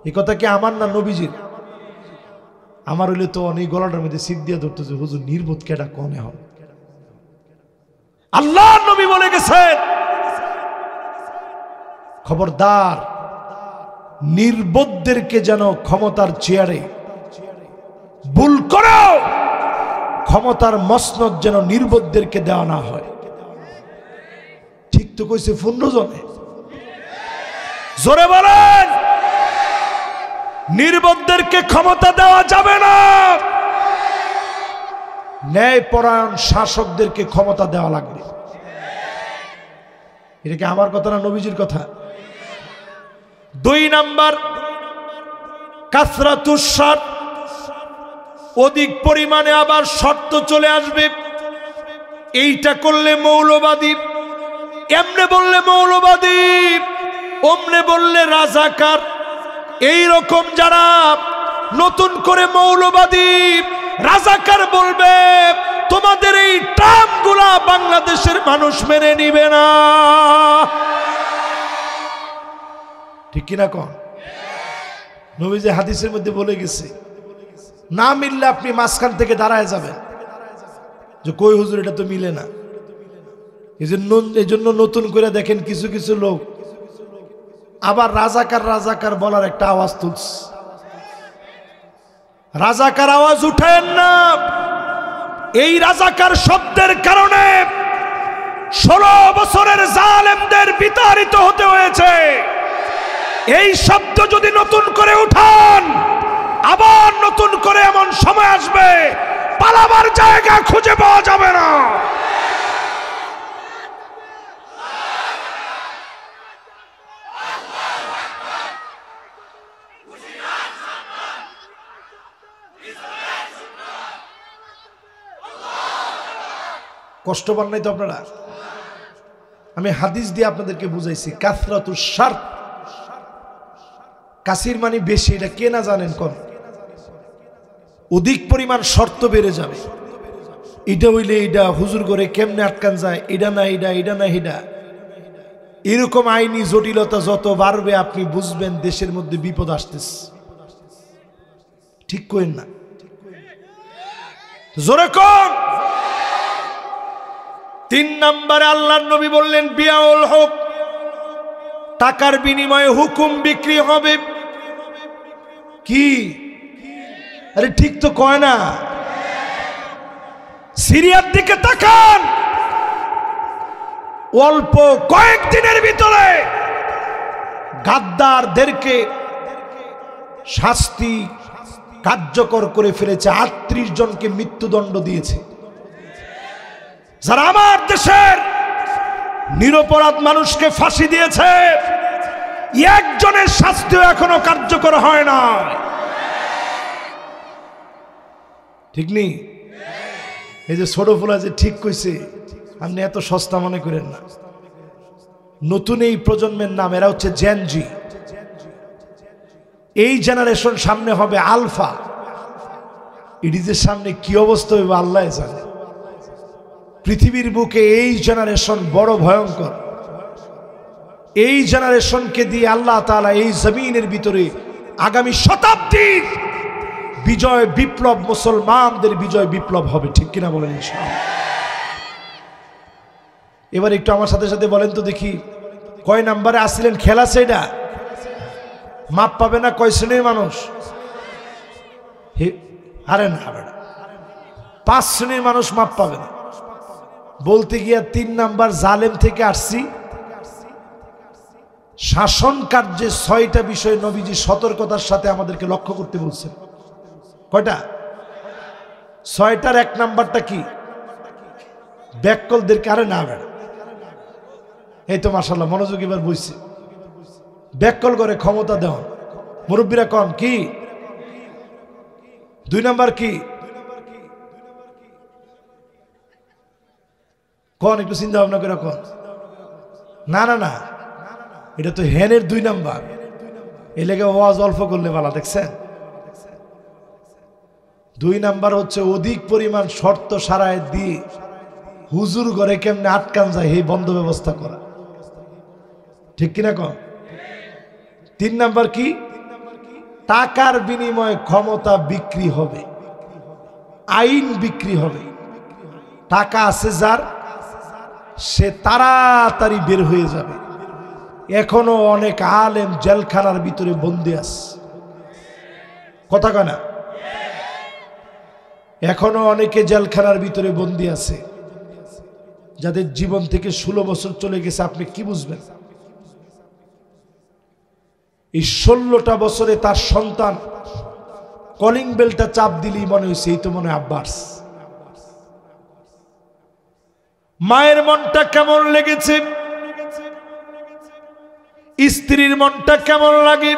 এই কথা কি আমার না নবীজির? আমার হইলে তো অনেক গলাটার মধ্যে সিট দিয়ে ধরতো যে হুজুর নির্বোধ কেডা কমে হবে। আল্লাহ নবী বলে গেছেন খবরদার নির্বোধদেরকে যেন ক্ষমতার চেয়ারে, ভুল করো ক্ষমতার মসনদ যেন নির্বোধদেরকে দেওয়া না হয়। ঠিক তো কইছে 15 জনে, জোরে বলেন। নির্বোধদেরকে ক্ষমতা দেওয়া যাবে না, ন্যায়পরায়ণ শাসকদেরকে ক্ষমতা দেওয়া লাগবে। এটা কি আমার কথা না নবীজির কথা? 2 নাম্বার কাসরাতুস শার্ত, অধিক পরিমাণে আবার শর্ত চলে আসবে। এইটা করলে মৌলবাদী, এমনে বললে মৌলবাদী, অমনে বললে রাজাকার। এই রকম যারা নতুন করে মৌলবাদী রাজাকার বলবে, তোমাদের এই টার্মগুলা বাংলাদেশের মানুষ মেনে নিবে না। ঠিক কিনা কন? নবীজি হাদিসের মধ্যে বলে গেছে, না মিললে আপনি মাঝখান থেকে দাঁড়ায় যাবেন যে কই হুজুর এটা তো মিলে না। এই জন্য নতুন করে দেখেন কিছু কিছু লোক আবার রাজাকার রাজাকার বলার একটা আওয়াজ তুলছে। রাজাকার আওয়াজ উঠেন না। এই রাজাকার শব্দের কারণে 16 বছরের জালেমদের বিতাড়িত হতে হয়েছে। এই শব্দ যদি নতুন করে উঠান, আবার নতুন করে এমন সময় আসবে পালাবার জায়গা খুঁজে পাওয়া যাবে না। কষ্ট পান নাই তো আপনারা? আমি হাদিস দিয়ে আপনাদেরকে বুঝাইছি। কাসরাতুস শার্ত, কাসির মানে বেশি, এটা কে না জানেন? কোন অধিক পরিমাণ শর্ত বেড়ে যাবে। এটা হইলে এটা, হুজুর করে কেমনে আটকান যায়, এটা না এটা, এটা না এটা। এরকম আইনি জটিলতা যত বাড়বে আপনি বুঝবেন দেশের মধ্যে বিপদ আসতেছে। ঠিক করেন না? জোরে কোন? 3 নম্বরে আল্লাহর নবী বললেন বিয়াউল হক, টাকার বিনিময়ে হুকুম বিক্রি হবে। কি? আরে ঠিক তো কয় না। সিরিয়ার দিকে তাকান, অল্প কয়েকদিনের ভিতরে গাদ্দারদেরকে শাস্তি কার্যকর করে ফেলেছে। 38 জনকে মৃত্যুদণ্ড দিয়েছে। যারা আমার দেশের নিরপরাধ মানুষকে ফাঁসি দিয়েছে, একজনের শাস্তিও এখনো কার্যকর হয় না। ঠিক নেই? এই যে ছোট ফুলা যে ঠিক কইছে, আপনি এত সস্তা মনে করেন না। নতুন এই প্রজন্মের নাম, এরা হচ্ছে জেনজি। এই জেনারেশন সামনে হবে আলফা। ইডিজের সামনে কি অবস্থা হইবে আল্লাহ জানে। পৃথিবীর বুকে এই জেনারেশন বড় ভয়ঙ্কর। এই জেনারেশনকে দিয়ে আল্লাহ তাআলা এই জমিনের ভিতরে আগামী শতাব্দীর বিজয় বিপ্লব, মুসলমানদের বিজয় বিপ্লব হবে। ঠিক কিনা বলেন ইনশাআল্লাহ? এবার একটু আমার সাথে সাথে বলেন তো দেখি, কয় নাম্বারে আসছিলেন? খেলা সেটা মাপ পাবে না। কয় শ্রেণীর মানুষ? আরে না, 5 শ্রেণীর মানুষ মাপ পাবে না। বলতে গিয়া 3 নাম্বার জালেম থেকে আসছি। শাসন কার্যে 6টা বিষয় নবীজি সতর্কতার সাথে আমাদেরকে লক্ষ্য করতে বলছেন। কয়টা? 6টার 1 নাম্বারটা কি? ব্যাককলদেরকে, আরে না বেড়া, এই তো মাশাআল্লাহ মনোযোগ এবার বুঝছি। ব্যাককল করে ক্ষমতা দেওয়া। মুরব্বীরা কন কি? 2 নাম্বার কি কোন একটু চিন্তা ভাবনা করে কোন না না না এটা তো হেনের 2 নাম্বার এই লেগে ওয়াজ অল্প করলে ভালো দেখছেন 2 নাম্বার হচ্ছে অধিক পরিমাণ শর্ত সারায় দিয়ে হুজুর ঘরে কেমনে আটকান যায় এই বন্ধ ব্যবস্থা করা ঠিক কিনা কম 3 নাম্বার কি টাকার বিনিময়ে ক্ষমতা বিক্রি হবে আইন বিক্রি হবে টাকা আছে যার সে তাড়াতাড়ি বের হয়ে যাবে এখনো অনেক আলেম জেলখানার ভিতরে বন্দী আছে কথা কয় না এখনো অনেকে জেলখানার ভিতরে বন্দী আছে যাদের জীবন থেকে 16 বছর চলে গেছে আপনি কি বুঝবেন এই 16টা বছরে তার সন্তান কলিং বেলটা চাপ দিলেই মনে হয়েছে এই তো মনে হয় আব্বাস মায়ের মনটা কেমন লেগেছে স্ত্রীর মনটা কেমন লাগে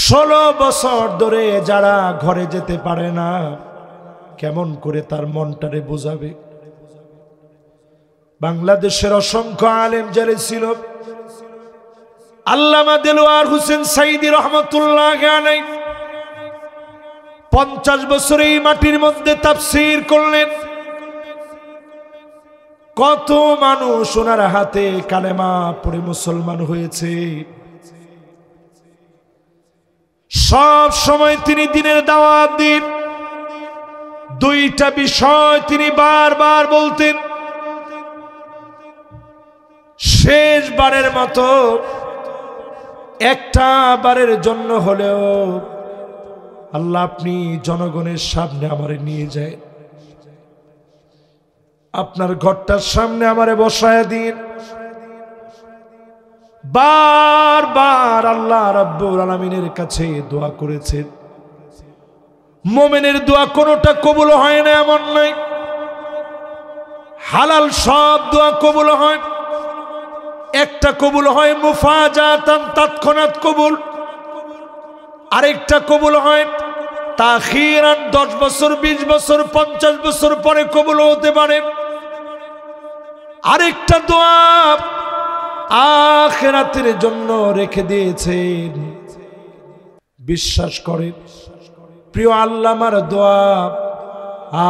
16 বছর ধরে যারা ঘরে যেতে পারে না কেমন করে তার মনটারে বোঝাবে বাংলাদেশের অসংখ্য আলেম যারা ছিল আল্লামা দেলোয়ার হোসেন সাইদি রহমাতুল্লাহ আলাইহি 50 বছর এই মাটির মধ্যে তাফসীর করলেন কত মানুষ ওনার হাতে কালেমা পড়ে মুসলমান হয়েছে সব সময় তিনি দিনের দাওয়াত দিন 2টা বিষয় তিনি বারবার বলতেন শেষবারের মতো একটা বারের জন্য হলেও আল্লাহ আপনি জনগণের সামনে আমারে নিয়ে যায় আপনার ঘরটার সামনে আমারে বসায় দিন বারবার আল্লাহ রাব্বুল আলামিনের কাছে দোয়া করেছেন মুমিনের দোয়া কোনোটা কবুল হয় না এমন নয় হালাল সব দোয়া কবুল হয় একটা কবুল হয় মুফাজাতান তৎক্ষণাৎ কবুল আরেকটা কবুল হয় তাখিরান 10 বছর 20 বছর 50 বছর পরে কবুল হতে পারে আরেকটা দোয়া আখিরাতের জন্য রেখে দিয়েছেন বিশ্বাস করেন প্রিয় আল্লামার দোয়া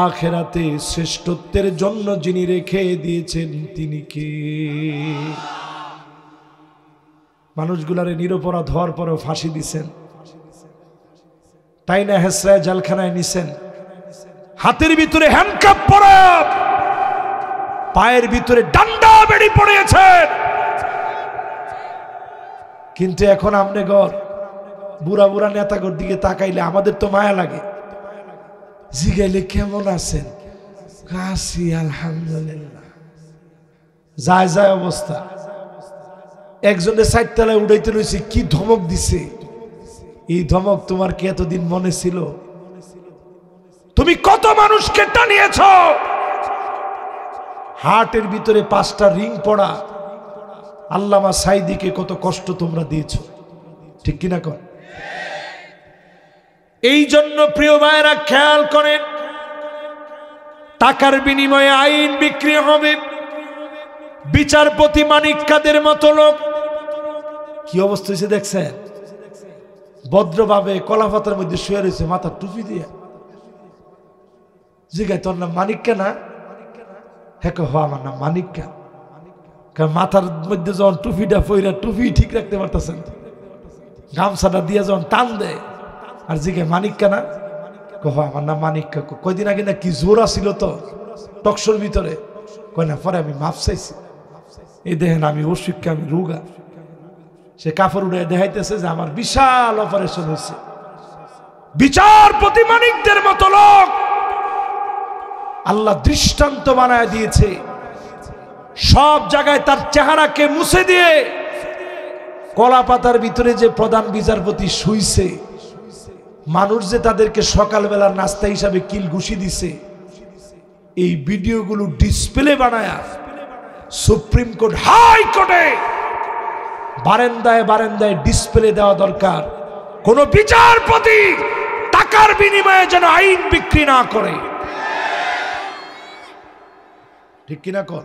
আখিরাতে শ্রেষ্ঠত্বের জন্য যিনি রেখে দিয়েছেন তিনি কে মানুষগুলারে নিরপরাধ হওয়ার পরেও ফাঁসি দিছেন তাই না হেসরায় জেলখানায় নিছেন হাতের ভিতরে হ্যান্ডকাপ পরা পায়ের ভিতরে ডান্ডা বেড়ি পড়িয়েছেন কিন্তু এখন আপনি ঘর বুড়া বুড়া নেতাগর দিকে তাকাইলে আমাদের তো মায়া লাগে জিগাইলে কেমন আছেন কাশি আলহামদুলিল্লাহ যায় যায় অবস্থা একজনের 4 তলায় উড়াইতে রয়েছে কি ধমক দিছে এই ধমক তোমার কি এতদিন মনে ছিল তুমি কত মানুষকে টানিয়েছ হার্টের ভিতরে 5টা রিং পড়া আল্লামা সাইদিকে কত কষ্ট তোমরা দিয়েছ ঠিক কিনা কর এই জন্য প্রিয় ভাইরা খেয়াল করেন টাকার বিনিময়ে আইন বিক্রি হবে বিচারপতি মানিক কাদের মতো লোক কি অবস্থা হয়েছে দেখছেন ভদ্রভাবে কলাপাতার মধ্যে শুয়ে রয়েছে মাথা টুপি দিয়ে জিগায় তোর নাম মানিক্কা না হ্যাঁ হ আমার নাম মানিক্কা কারণ মাথার মধ্যে যখন টুপিটা পইরা টুপি ঠিক রাখতে পারতেছেন গামছাটা দিয়ে যখন টান দেয় আর জিগায় মানিক্কা না কহ আমার নাম মানিক্কা কয়দিন আগে না কি জোর আসিল তো টকশোর ভিতরে কয় না পরে আমি মাপ চাইছি এই দেখেন আমি অসুখকে আমি রোগা সে কাপড় উড়ে দেখাইতেছে যে আমার বিশাল অপারেশন হয়েছে বিচারপতি মানিকদের মতো লোক আল্লাহ দৃষ্টান্ত বানায় দিয়েছে সব জায়গায় তার চেহারাকে মুছে দিয়ে কলা পাতার ভিতরে যে প্রধান বিচারপতি শুইছে মানুষ যে তাদেরকে সকালবেলা নাস্তা হিসাবে কিল ঘুষি দিছে এই ভিডিওগুলো ডিসপ্লে বানায়া সুপ্রিম কোর্ট হাই কোর্টে বারান্দায় বারান্দায় ডিসপ্লে দেওয়া দরকার কোন বিচারপতি টাকার বিনিময়ে যেন আইন বিক্রি না করে। ঠিক কিনা কর?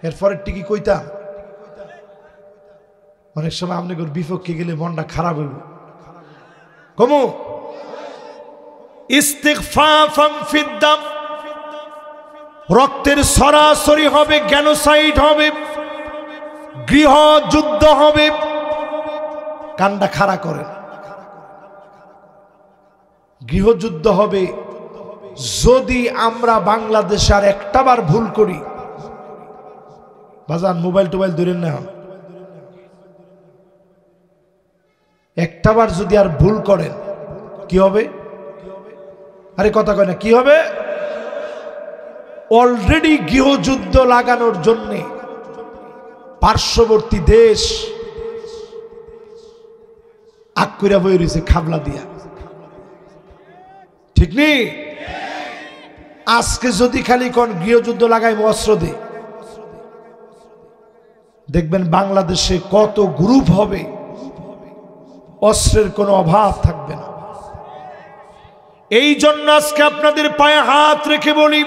এরপরের টিকি কইতাম, অনেক সময় আপনি বিপক্ষে গেলে মনটা খারাপ হইব। কমু ইস্তিগফাফান ফিদ্দাম, রক্তের সরাসরি হবে, জেনোসাইড হবে, গৃহ যুদ্ধ হবে। কান্ডা খাড়া করেন, গৃহযুদ্ধ হবে যদি আমরা বাংলাদেশে আর একটাবার ভুল করি। বাজান মোবাইল টোবাইল ধরেন না, একটাবার যদি আর ভুল করেন কি হবে? আরে কথা কয় না, কি হবে? অলরেডি গৃহযুদ্ধ লাগানোর জন্য পার্শ্ববর্তী দেশ আকুরা বই রয়েছে খাবলা দিয়া। ঠিক নেই? আজকে যদি খালি কোন গৃহযুদ্ধ লাগাই অস্ত্র দিয়ে, দেখবেন বাংলাদেশে কত গ্রুপ হবে, অস্ত্রের কোনো অভাব থাকবে না। এই জন্য আজকে আপনাদের পায়ে হাত রেখে বলি,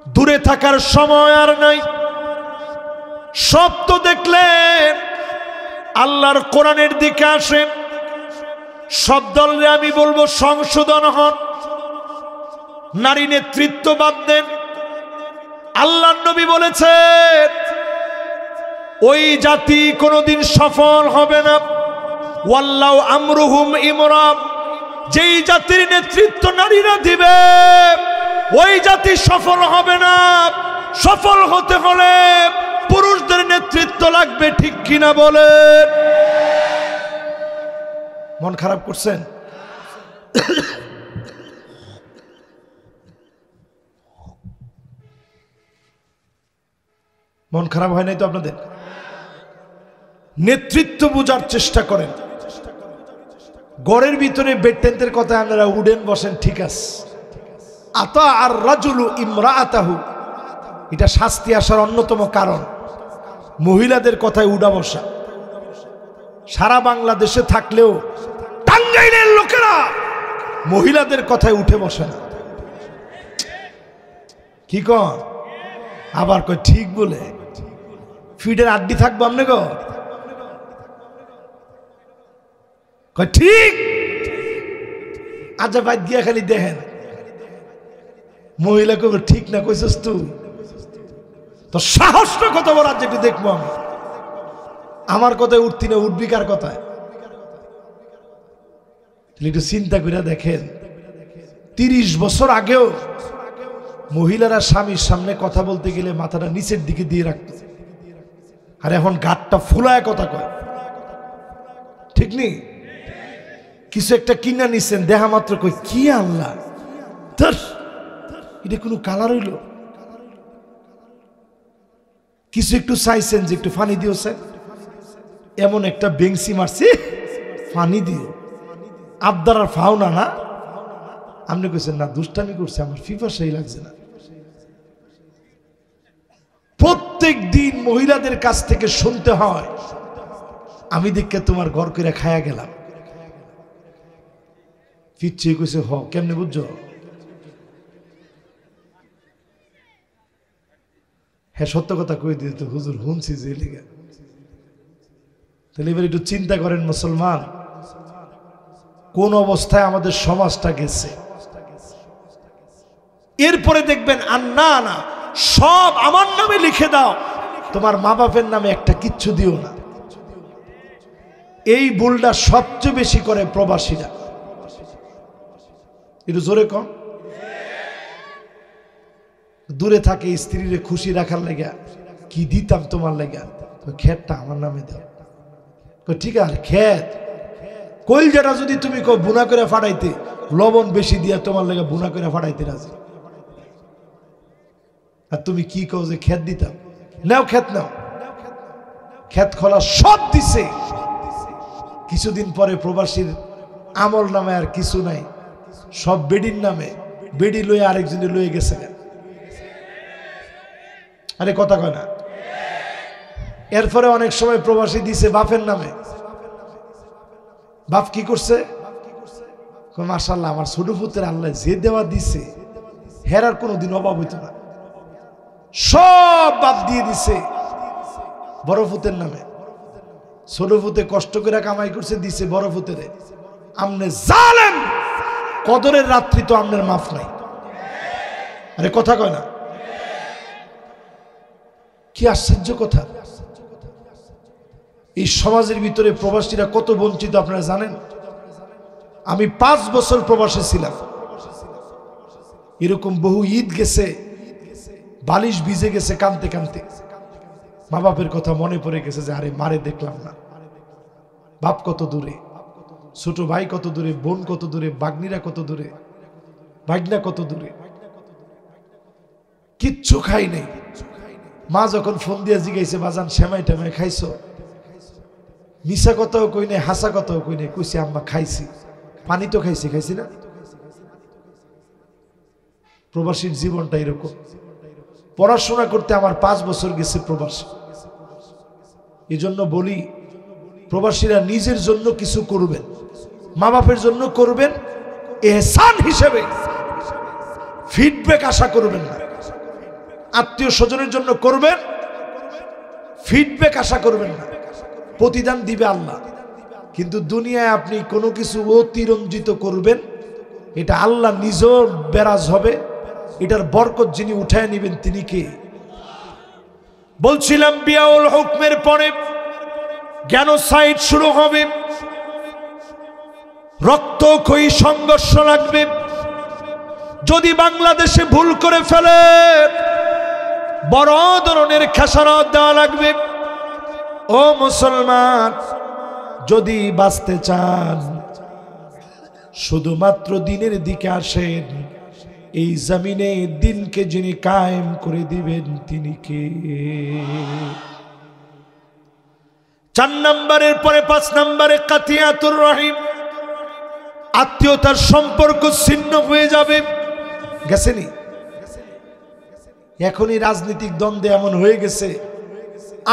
দূরে থাকার সময় আর নাই। সব তো দেখলেন, আল্লাহর কোরআনের দিকে আসেন। সব দলরে আমি বলবো সংশোধন হন, নারী নেতৃত্ব বাদ দেন। আল্লাহর নবী বলেছেন ওই জাতি কোনোদিন সফল হবে না। ওয়াল্লাহু আমরুহুম ইমরাম, যেই জাতির নেতৃত্ব নারীরা দিবে ওই জাতি সফল হবে না। সফল হতে হলে পুরুষদের নেতৃত্ব লাগবে। ঠিক কিনা বলেন? মন খারাপ করছেন? মন খারাপ হয় নাই তো আপনাদের? নেতৃত্ব বোঝার চেষ্টা করেন। গড়ের ভিতরে বেডটেন্টের কথা আপনারা উডেন বসেন, ঠিক আছে। আতা আর রাজুলু ইমরাআতাহু, এটা শাস্তি আসার অন্যতম কারণ মহিলাদের কথায় উডা বসা। সারা বাংলাদেশে থাকলেও টাঙ্গাইলের লোকেরা মহিলাদের কথায় উঠে বসে না। কি কন? আবার কয় ঠিক বলে। ফিডের আড্ডি থাকবো আমনে গো, কয় ঠিক। আচ্ছা বাদ দিয়া খালি দেখেন মহিলা কবে ঠিক না কইছস তুই, তো সাহসটা কত বড়। আজ একটু দেখবো আমি, আমার কথায় উঠতি না, উঠবি কার কথায়? একটু চিন্তা করে দেখেন, 30 বছর আগেও মহিলারা স্বামীর সামনে কথা বলতে গেলে মাথাটা নিচের দিকে দিয়ে রাখত, আর এখন গাঁটটা ফুলায় কথা কয়। ঠিক নেই? কিছু একটা কিনা নিছেন, দেখা মাত্র কই কি আল্লাহ, এটা কোনো কালার হইল? কিছু একটু চাইছেন যে একটু ফানি দিয়েছেন, এমন একটা বেংসি মারছি, ফানি দিও। আবদার আর ফাও না, না আপনি কইছেন না দুষ্টামি করছে, আমার ফিফা সেই লাগছে না। প্রত্যেক দিন মহিলাদের কাছ থেকে শুনতে হয় আমি দেখে তোমার ঘর করে খায়া গেলাম। ফিরছে কইছে হ, কেমনে বুঝছো? হ্যাঁ সত্য কথা কই দিয়ে তো হুজুর শুনছি যে লেগে। তাহলে এবার একটু চিন্তা করেন মুসলমান, কোন অবস্থায় আমাদের সমাজটা গেছে। এরপরে দেখবেন আর না না সব আমার নামে লিখে দাও, তোমার মা বাপের নামে একটা কিচ্ছু দিও না। এই ভুলটা সবচেয়ে বেশি করে প্রবাসীরা। একটু জোরে কম। দূরে থাকে স্ত্রীরে খুশি রাখার লেগা কি দিতাম তোমার লেগা, ক্ষেতটা আমার নামে দাও। ঠিক আছে ক্ষেত কইল যেটা যদি তুমি কো বুনা করে ফাটাইতে, লবণ বেশি দিয়া তোমার লেগে বুনা করে ফাটাইতে রাজি। আর তুমি কি কও যে ক্ষেত দিতাম? নাও ক্ষেত নাও, ক্ষেত খোলা সব দিছে। কিছুদিন পরে প্রবাসীর আমল নামে আর কিছু নাই, সব বেডির নামে। বেডি লয়ে আরেকজনে লয়ে গেছে। আরে কথা কয় না। এরপরে অনেক সময় প্রবাসী দিছে বাপের নামে। বাপ কি করছে? মাশাআল্লাহ, আমার ছোট পুত্রের আল্লাহ যে দেওয়া দিছে হেরার কোনোদিন অভাব হইতো না, সব বাদ দিয়ে দিছে বড় পুতের নামে। ছোট পুতে কষ্ট করে কামাই করছে, দিছে বড় পুতেরে। আমনে জালেম, কদরের রাত্রি তো আমনের মাফ নাই। আরে কথা কয় না, কি আশ্চর্য কথা। এই সমাজের ভিতরে প্রবাসীরা কত বঞ্চিত আপনারা জানেন? আমি 5 বছর প্রবাসে ছিলাম, এরকম বহু ঈদ গেছে, বালিশ ভিজে গেছে কানতে কানতে, মা বাপের কথা মনে পড়ে গেছে যে আরে মারে দেখলাম না, বাপ কত দূরে, ছোট ভাই কত দূরে, বোন কত দূরে, বাগনিরা কত দূরে, ভাগনা কত দূরে, কিচ্ছু খাই নাই। মা যখন ফোন দিয়ে জিগাইছে বাজান সেমাই টেমাই খাইছো, মিশা কথাও কই নাই, হাসা কথাও কই নাই, কইছি আম্মা খাইছি, পানি তো খাইছি, খাইছি না। প্রবাসীর জীবনটা এরকম। পড়াশোনা করতে আমার 5 বছর গেছে প্রবাসী। এই জন্য বলি প্রবাসীরা নিজের জন্য কিছু করবেন, মা বাপের জন্য করবেন, এহসান হিসেবে ফিডব্যাক আশা করবেন না। আত্মীয় স্বজনের জন্য করবেন, ফিডব্যাক আশা করবেন না। প্রতিদান দিবে আল্লাহ, কিন্তু দুনিয়ায় আপনি কোনো কিছু অতিরঞ্জিত করবেন, এটা আল্লাহ নিজেও বেরাজ হবে, এটার বরকত যিনি উঠায় নেবেন তিনি কে? বলছিলাম বিয়াউল হুকমের পরে জ্ঞানোসাইড শুরু হবে, রক্তক্ষয়ী সংঘর্ষ লাগবে। যদি বাংলাদেশে ভুল করে ফেলে বড় ধরনের খেসারত দেওয়া লাগবে। ও মুসলমান, যদি বাঁচতে চান শুধুমাত্র দিনের দিকে আসেন। এই জমিনে দিনকে যিনি কায়েম করে দিবেন তিনি কে? 4 নম্বরের পরে 5 নম্বরে কাতিয়াতুর রহিম, আত্মীয়তার সম্পর্ক ছিন্ন হয়ে যাবে। গেছেনি? এখনই রাজনৈতিক দ্বন্দ্বে এমন হয়ে গেছে,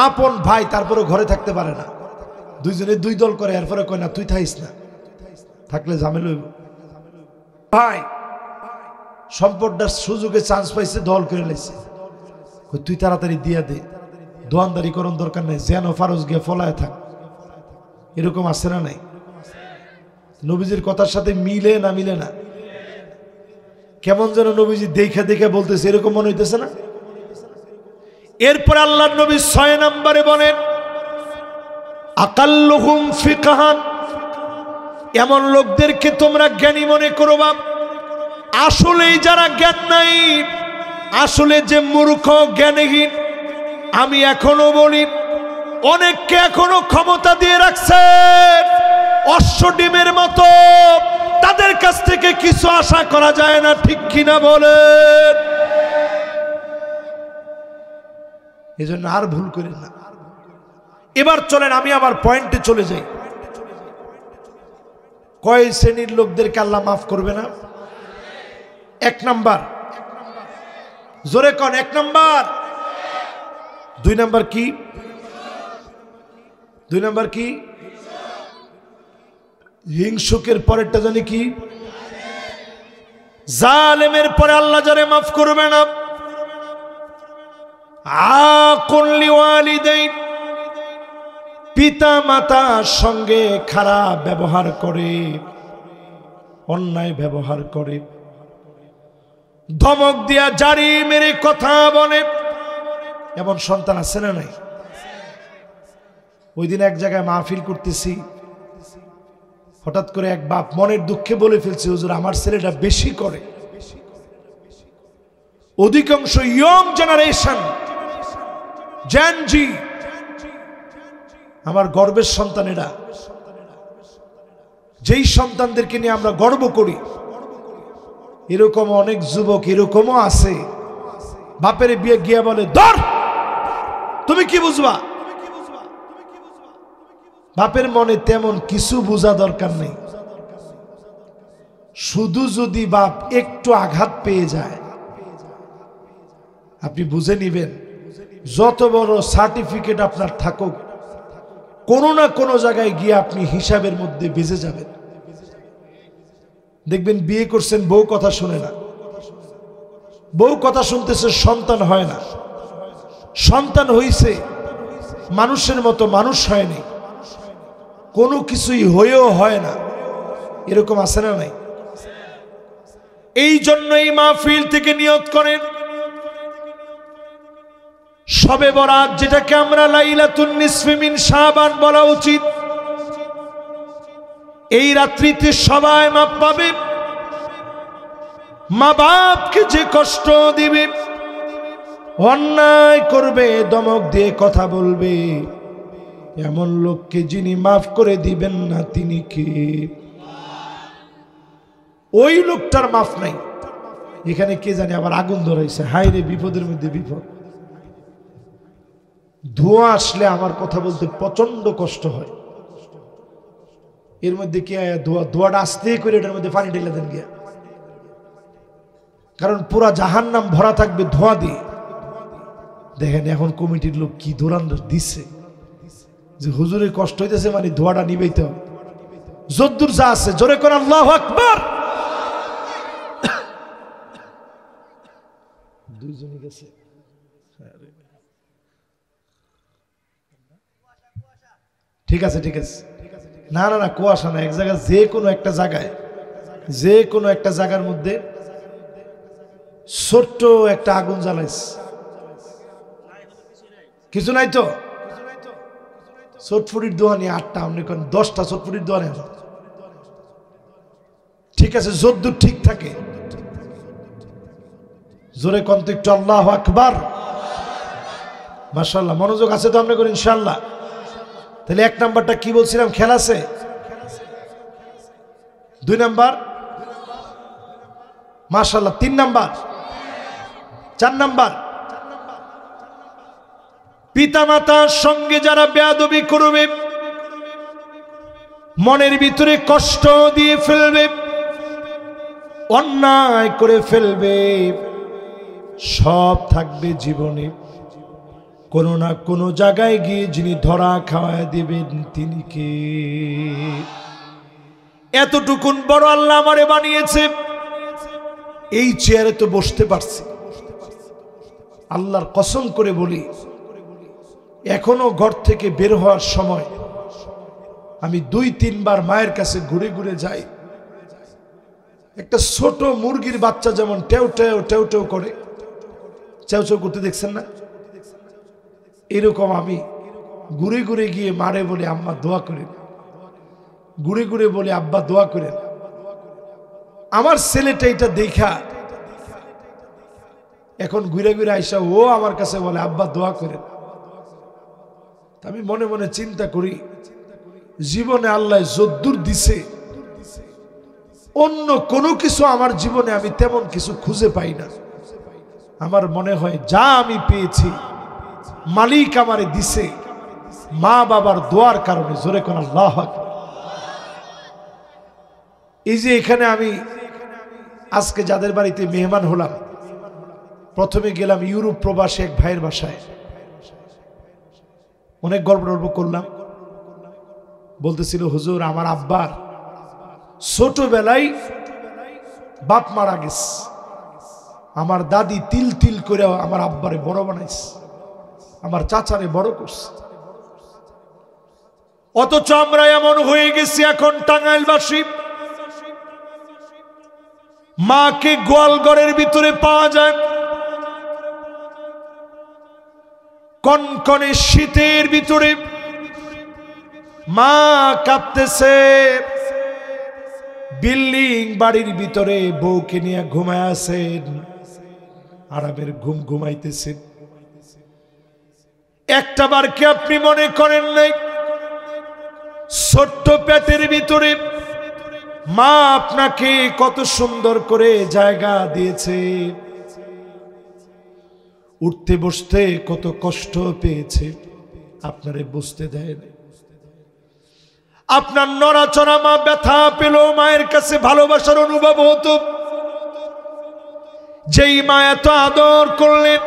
আপন ভাই তারপরে ঘরে থাকতে পারে না, দুইজনে 2 দল করে, এরপরে কয় না তুই থাইস না, থাকলে ঝামেলা হইব। ভাই সম্পদটার সুযোগে চান্স পাইছে, দল করে লাইছে, তুই তাড়াতাড়ি দিয়া দে, দোয়ানদারি করন দরকার নেই, যেন ফারজ গিয়ে ফলায় থাক। এরকম আছে না নাই? নবীজির কথার সাথে মিলে না মিলে না? কেমন যেন নবীজি দেখে দেখে বলতেছে, এরকম মনে হইতেছে না? এরপর আল্লাহর নবী 6 নম্বরে বলেন আকাল্লুহুম ফিকহান, এমন লোকদেরকে তোমরা জ্ঞানী মনে করবা। আসলেই যারা জ্ঞান নাই, আসলে যে মূর্খ জ্ঞানহীন, আমি এখনো বলি অনেককে এখনো ক্ষমতা দিয়ে রাখছেন অশ্ব ডিমের মতো, তাদের কাছ থেকে কিছু আশা করা যায় না, ঠিক কিনা বলেন? এজন্য আর ভুল করেন না। এবার চলেন আমি আমার পয়েন্টে চলে যাই। কয় শ্রেণীর লোকদেরকে আল্লাহ মাফ করবে না? 1 নাম্বার, জোরে কোন 1 নাম্বার। 2 নাম্বার কি? 2 নাম্বার কি? হিংসুকের পরেরটা জানি কি? জালেমের পরে আল্লাহ যারে মাফ করবে না। আকুল লিওয়ালিদাইন, পিতা মাতার সঙ্গে খারাপ ব্যবহার করে, অন্যায় ব্যবহার করে, ধমক দিয়া জারি মেরে কথা বলে, এমন সন্তান আছে না নাই? ওই দিন এক জায়গায় মাহফিল করতেছি, হঠাৎ করে এক বাপ মনের দুঃখে বলে ফেলছে, হুজুর আমার ছেলেটা বেশি করে। অধিকাংশ ইয়ং জেনারেশন, জেনজি, আমার গর্বের সন্তানেরা, যেই সন্তানদেরকে নিয়ে আমরা গর্ব করি, এরকম অনেক যুবক এরকমও আছে, বাপের বিয়ে গিয়া বলে ধর, তুমি কি বুঝবা? বাপের মনে তেমন কিছু বোঝা দরকার নেই, শুধু যদি বাপ একটু আঘাত পেয়ে যায় আপনি বুঝে নিবেন, যত বড় সার্টিফিকেট আপনার থাকুক, কোনো না কোনো জায়গায় গিয়ে আপনি হিসাবের মধ্যে বেজে যাবেন। দেখবেন বিয়ে করছেন, বউ কথা শুনে না, বউ কথা শুনতেছে, সন্তান হয় না, সন্তান হইছে মানুষের মতো মানুষ হয়নি, কোনো কিছুই হয়েও হয় না, এরকম আছে না নাই? এই জন্য এই মাহফিল থেকে নিয়ত করেন, শবে বরাত যেটাকে আমরা লাইলাতুন নিসফি মিন শাবান বলা উচিত, এই রাত্রিতে সবাই মাপ পাবে। মা বাপকে যে কষ্ট দিবে, অন্যায় করবে, দমক দিয়ে কথা বলবে, এমন লোককে যিনি মাফ করে দিবেন না তিনি কে? ওই লোকটার মাফ নাই। এখানে কে জানে আবার আগুন ধরাইছে, হায় রে বিপদের মধ্যে বিপদ। ধোঁয়া আসলে আমার কথা বলতে প্রচন্ড কষ্ট হয়। এর মধ্যে কি ধোঁয়াটা আসতে করে এটার মধ্যে পানি ঢেলে দেন গিয়া, কারণ পুরা জাহান্নাম ভরা থাকবে ধোঁয়া দিয়ে। দেখেন এখন কমিটির লোক কি দৌড়ান দিচ্ছে যে হুজুরের কষ্ট হইতেছে, মানে ধোঁয়াটা নিবেইতে হবে। যদ্দুর যা আছে জোরে করে আল্লাহু আকবার। দুইজনই গেছে। ঠিক আছে ঠিক আছে, না না না কুয়াশা না, এক জায়গায় যে কোনো একটা জায়গায়, যে কোনো একটা জায়গার মধ্যে ছোট্ট একটা আগুন জ্বালাইছে, কিছু নাই তো। চটফুটির দোয়া নিয়ে 8টা, আপনি 10টা চটফুটির দোয়া নেন, ঠিক আছে, যদ্দূর ঠিক থাকে। জোরে কন্ত একটু আল্লাহু আকবার। মাশাআল্লাহ, মনোযোগ আছে তো আপনাদের ইনশাআল্লাহ। তাহলে 1 নাম্বারটা কি বলছিলাম, খেয়াল আছে? 2 নাম্বার মাশাআল্লাহ, 3 নাম্বার, 4 নাম্বার পিতামাতার সঙ্গে যারা বেয়াদবি করবে, মনের ভিতরে কষ্ট দিয়ে ফেলবে, অন্যায় করে ফেলবে, সব থাকবে জীবনে। কোনো না কোনো জায়গায় গিয়ে যিনি ধরা খাওয়ায় দিবেন তিনি কে? এতটুকুন বড় আল্লাহ আমারে বানিয়েছে, এই চেয়ারে তো বসতে পারছি। আল্লাহর কসম করে বলি, এখনো ঘর থেকে বের হওয়ার সময় আমি 2-3 বার মায়ের কাছে ঘুরে ঘুরে যাই। একটা ছোট মুরগির বাচ্চা যেমন টেউ টেউ টেউ টেউ করে, চেউ চেউ করতে দেখছেন না? এরকম আমি ঘুরে ঘুরে গিয়ে মারে বলে আম্মা দোয়া করেন, ঘুরে ঘুরে বলে আব্বা দোয়া করেন। আমার ছেলেটা এটা দেখা এখন ঘুরে ঘুরে আইসা ও আমার কাছে বলে আব্বা দোয়া করেন। আমি মনে মনে চিন্তা করি, জীবনে আল্লাহ যদ্দুর দিছে, অন্য কোনো কিছু আমার জীবনে আমি তেমন কিছু খুঁজে পাই না। আমার মনে হয় যা আমি পেয়েছি মালিক আমারে দিছে মা বাবার দোয়ার কারণে। জোরে কোন আল্লাহু আকবার। এই যে এখানে আমি আজকে যাদের বাড়িতে মেহমান হলাম, প্রথমে গেলাম ইউরোপ প্রবাসী এক ভাইয়ের বাসায়, অনেক গল্প টল্প করলাম। বলতেছিল হুজুর আমার আব্বার ছোটবেলায় বাপ মারা গেছে, আমার দাদি তিল তিল করে আমার আব্বারে বড় বানাইছে, আমার চাচারে বড় করছে। অথচ আমরা এমন হয়ে গেছি এখন টাঙ্গাইলবাসী, মাকে গোয়ালঘরের ভিতরে পাওয়া যায়, কনকনে শীতের ভিতরে মা কাঁপতেছে, বিল্ডিং বাড়ির ভিতরে বউকে নিয়ে ঘুমায় আছেন, আরামের ঘুম ঘুমাইতেছেন। একটা বার কি আপনি মনে করেন নাই ছোট্ট পেটের ভিতরে মা আপনাকে কত সুন্দর করে জায়গা দিয়েছে, উঠতে বসতে কত কষ্ট পেয়েছে, আপনারে বুঝতে দেয় না। আপনার নড়াচড়া মা ব্যথা পেল, মায়ের কাছে ভালোবাসার অনুভব হতো। যেই মা এত আদর করলেন,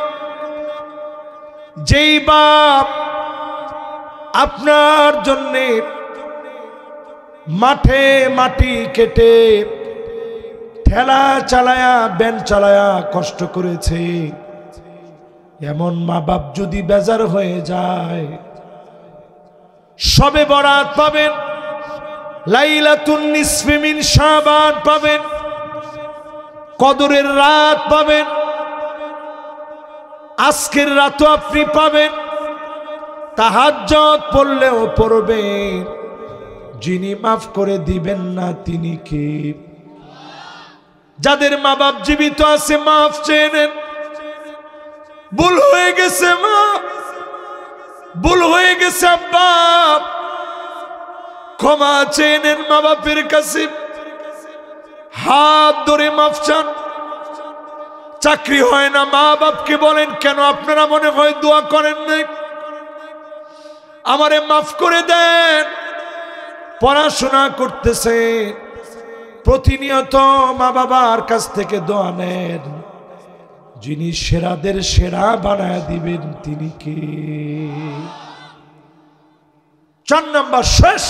যেই বাপ আপনার জন্যে মাঠে মাটি কেটে ঠেলা চালায়া ব্যান চালায়া কষ্ট করেছে, এমন মা বাপ যদি বেজার হয়ে যায়, শবে বরাত পাবেন, লাইলাতুন নিসফি মিন শাবান পাবেন, কদরের রাত পাবেন, আজকের রাতও আপনি পাবেন, তাহাজ্জুদ পড়লেও পড়বেন, যিনি মাফ করে দিবেন না তিনি কে? যাদের মা বাপ জীবিত আছে মাফ চেয়ে নেন। ভুল হয়ে গেছে মা, ভুল হয়ে গেছে আব্বা, ক্ষমা চেয়ে নেন মা বাপের কাছে, হাত ধরে মাফ চান। চাকরি হয় না, মা বাপকে বলেন কেন আপনারা মনে হয় দোয়া করেন নাই, আমারে মাফ করে দেন। পড়াশোনা করতেছে, প্রতিনিয়ত মা বাবার কাছ থেকে দোয়া নেন, যিনি সেরাদের সেরা বানায় দিবেন তিনি কে? 4 নাম্বার শেষ,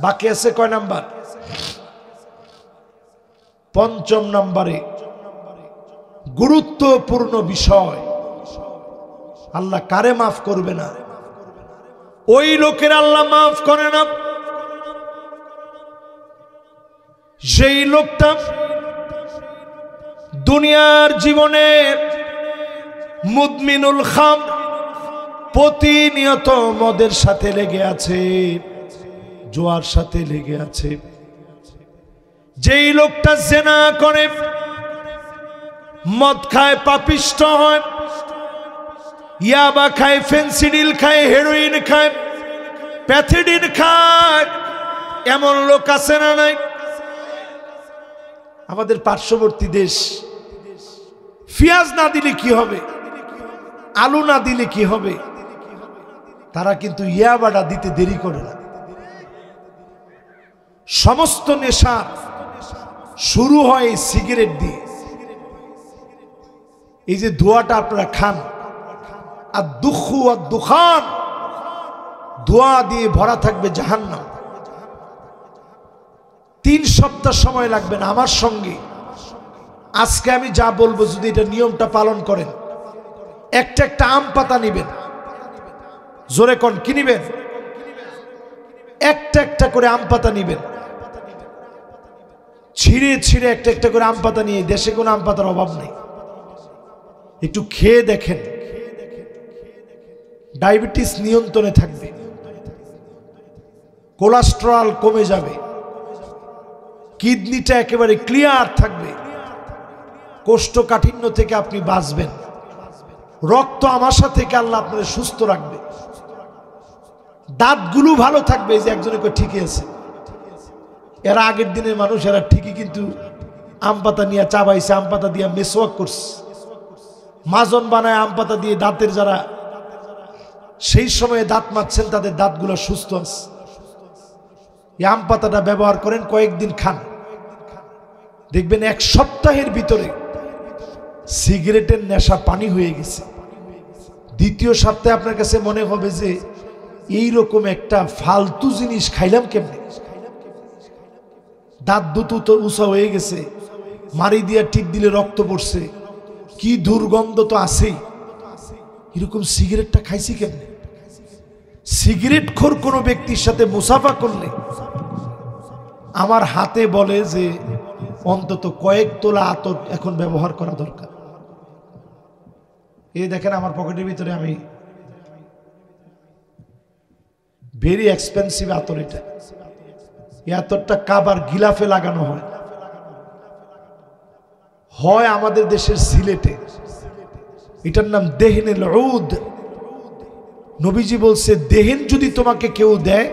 বাকি আছে কয় নাম্বার? 5 নম্বরে গুরুত্বপূর্ণ বিষয়, আল্লাহ কারে মাফ করবে না? ওই লোকের আল্লাহ মাফ করে না সেই লোকটা দুনিয়ার জীবনে মুদমিনুল খাম, প্রতিনিয়ত মদের সাথে লেগে আছে, জুয়ার সাথে লেগে আছে। যেই লোকটা জেনা করে, মদ খায়, পাপিষ্ট হয়, ইয়াবা খায়, ফেন্সিডিল খায়, হেরোইন খায়, প্যাথিডিন খায়, এমন লোক আছে না নাই? আমাদের পার্শ্ববর্তী দেশ, পেঁয়াজ না দিলে কি হবে, আলু না দিলে কি হবে, তারা কিন্তু ইয়াবাটা দিতে দেরি করে না। সমস্ত নেশা শুরু হয় সিগারেট দিয়ে। এই যে ধোঁয়াটা আপনারা খান, আর দুখু আর দুখান, ধোঁয়া দিয়ে ভরা থাকবে জাহান্নাম। 3 সপ্তাহ সময় লাগবে না আমার সঙ্গে। আজকে আমি যা বলবো, যদি এটা নিয়মটা পালন করেন, একটা একটা আম পাতা নিবেন, জোরে কোন কি নিবেন? একটা একটা করে আম পাতা নিবেন, ছিঁড়ে ছিঁড়ে একটা একটা করে আম পাতা নিয়ে, দেশে কোনো আম পাতার অভাব নেই, একটু খেয়ে দেখেন, ডায়াবেটিস নিয়ন্ত্রণে থাকবে, কোলেস্টেরল কমে যাবে, কিডনিটা একেবারে ক্লিয়ার থাকবে, কোষ্ঠকাঠিন্য থেকে আপনি বাঁচবেন, রক্ত আমাশা থেকে আল্লাহ আপনাদের সুস্থ রাখবে, দাঁতগুলো ভালো থাকবে। যে একজনে ঠিকই আছে, এরা আগের দিনের মানুষ, এরা ঠিকই কিন্তু আম পাতা নিয়ে চাবাইছে, আম পাতা দিয়ে মেসওয়াক করছে, মাজন বানায় আম পাতা দিয়ে দাঁতের, যারা সেই সময়ে দাঁত মাজছেন তাদের দাঁতগুলো সুস্থ আছে। এই আম পাতাটা ব্যবহার করেন, কয়েকদিন খান, দেখবেন 1 সপ্তাহের ভিতরে সিগারেটের নেশা পানি হয়ে গেছে। 2য় সপ্তাহে আপনার কাছে মনে হবে যে এইরকম একটা ফালতু জিনিস খাইলাম কেমনে, দাঁত দুটো উঁচা হয়ে গেছে, মারি দিয়া টিপ দিলে রক্ত পড়ছে, কি দুর্গন্ধ তো আছেই, এরকম সিগারেটটা খাইছি কেমনে? সিগারেট খোর কোনো ব্যক্তির সাথে মুসাফা করলে আমার হাতে বলে যে অন্তত কয়েক তোলা আতর এখন ব্যবহার করা দরকার। এই দেখেন আমার পকেটের ভিতরে আমি ভেরি এক্সপেন্সিভ আতর, এটা এই আতরটা কাবার গিলাফে লাগানো হয়, হয় আমাদের দেশের সিলেটে, এটার নাম দেহেনুল উদ। নবীজি বলছে দেহেন যদি তোমাকে কেউ দেয়,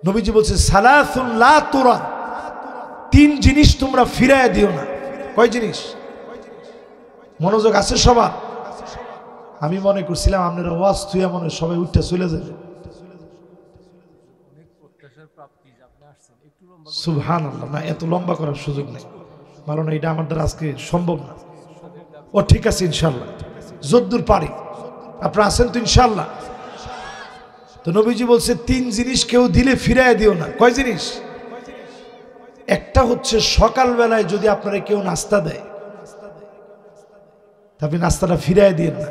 নবীজি বলছে সালাসুন লা তুরাদ, 3 জিনিস তোমরা ফিরায় দিও না। কয় জিনিস? মনোযোগ আছে সবার? আমি মনে করছিলাম আপনারা ওয়াজ তুই মনে সবাই উঠতে চলে যাবে। সুবহানাল্লাহ, না এত লম্বা করার সুযোগ নেই, ভালো না, এটা আমার দ্বারা আজকে সম্ভব না। ও ঠিক আছে, ইনশাল্লাহ যদ্দূর পারি। আপনারা আছেন তো ইনশাল্লাহ? তো নবীজি বলছে 3 জিনিস কেউ দিলে ফিরায় দিও না। কয় জিনিস? একটা হচ্ছে সকালবেলায় যদি আপনারা কেউ নাস্তা দেয়, আপনি নাস্তাটা ফিরাই দিয়েন না,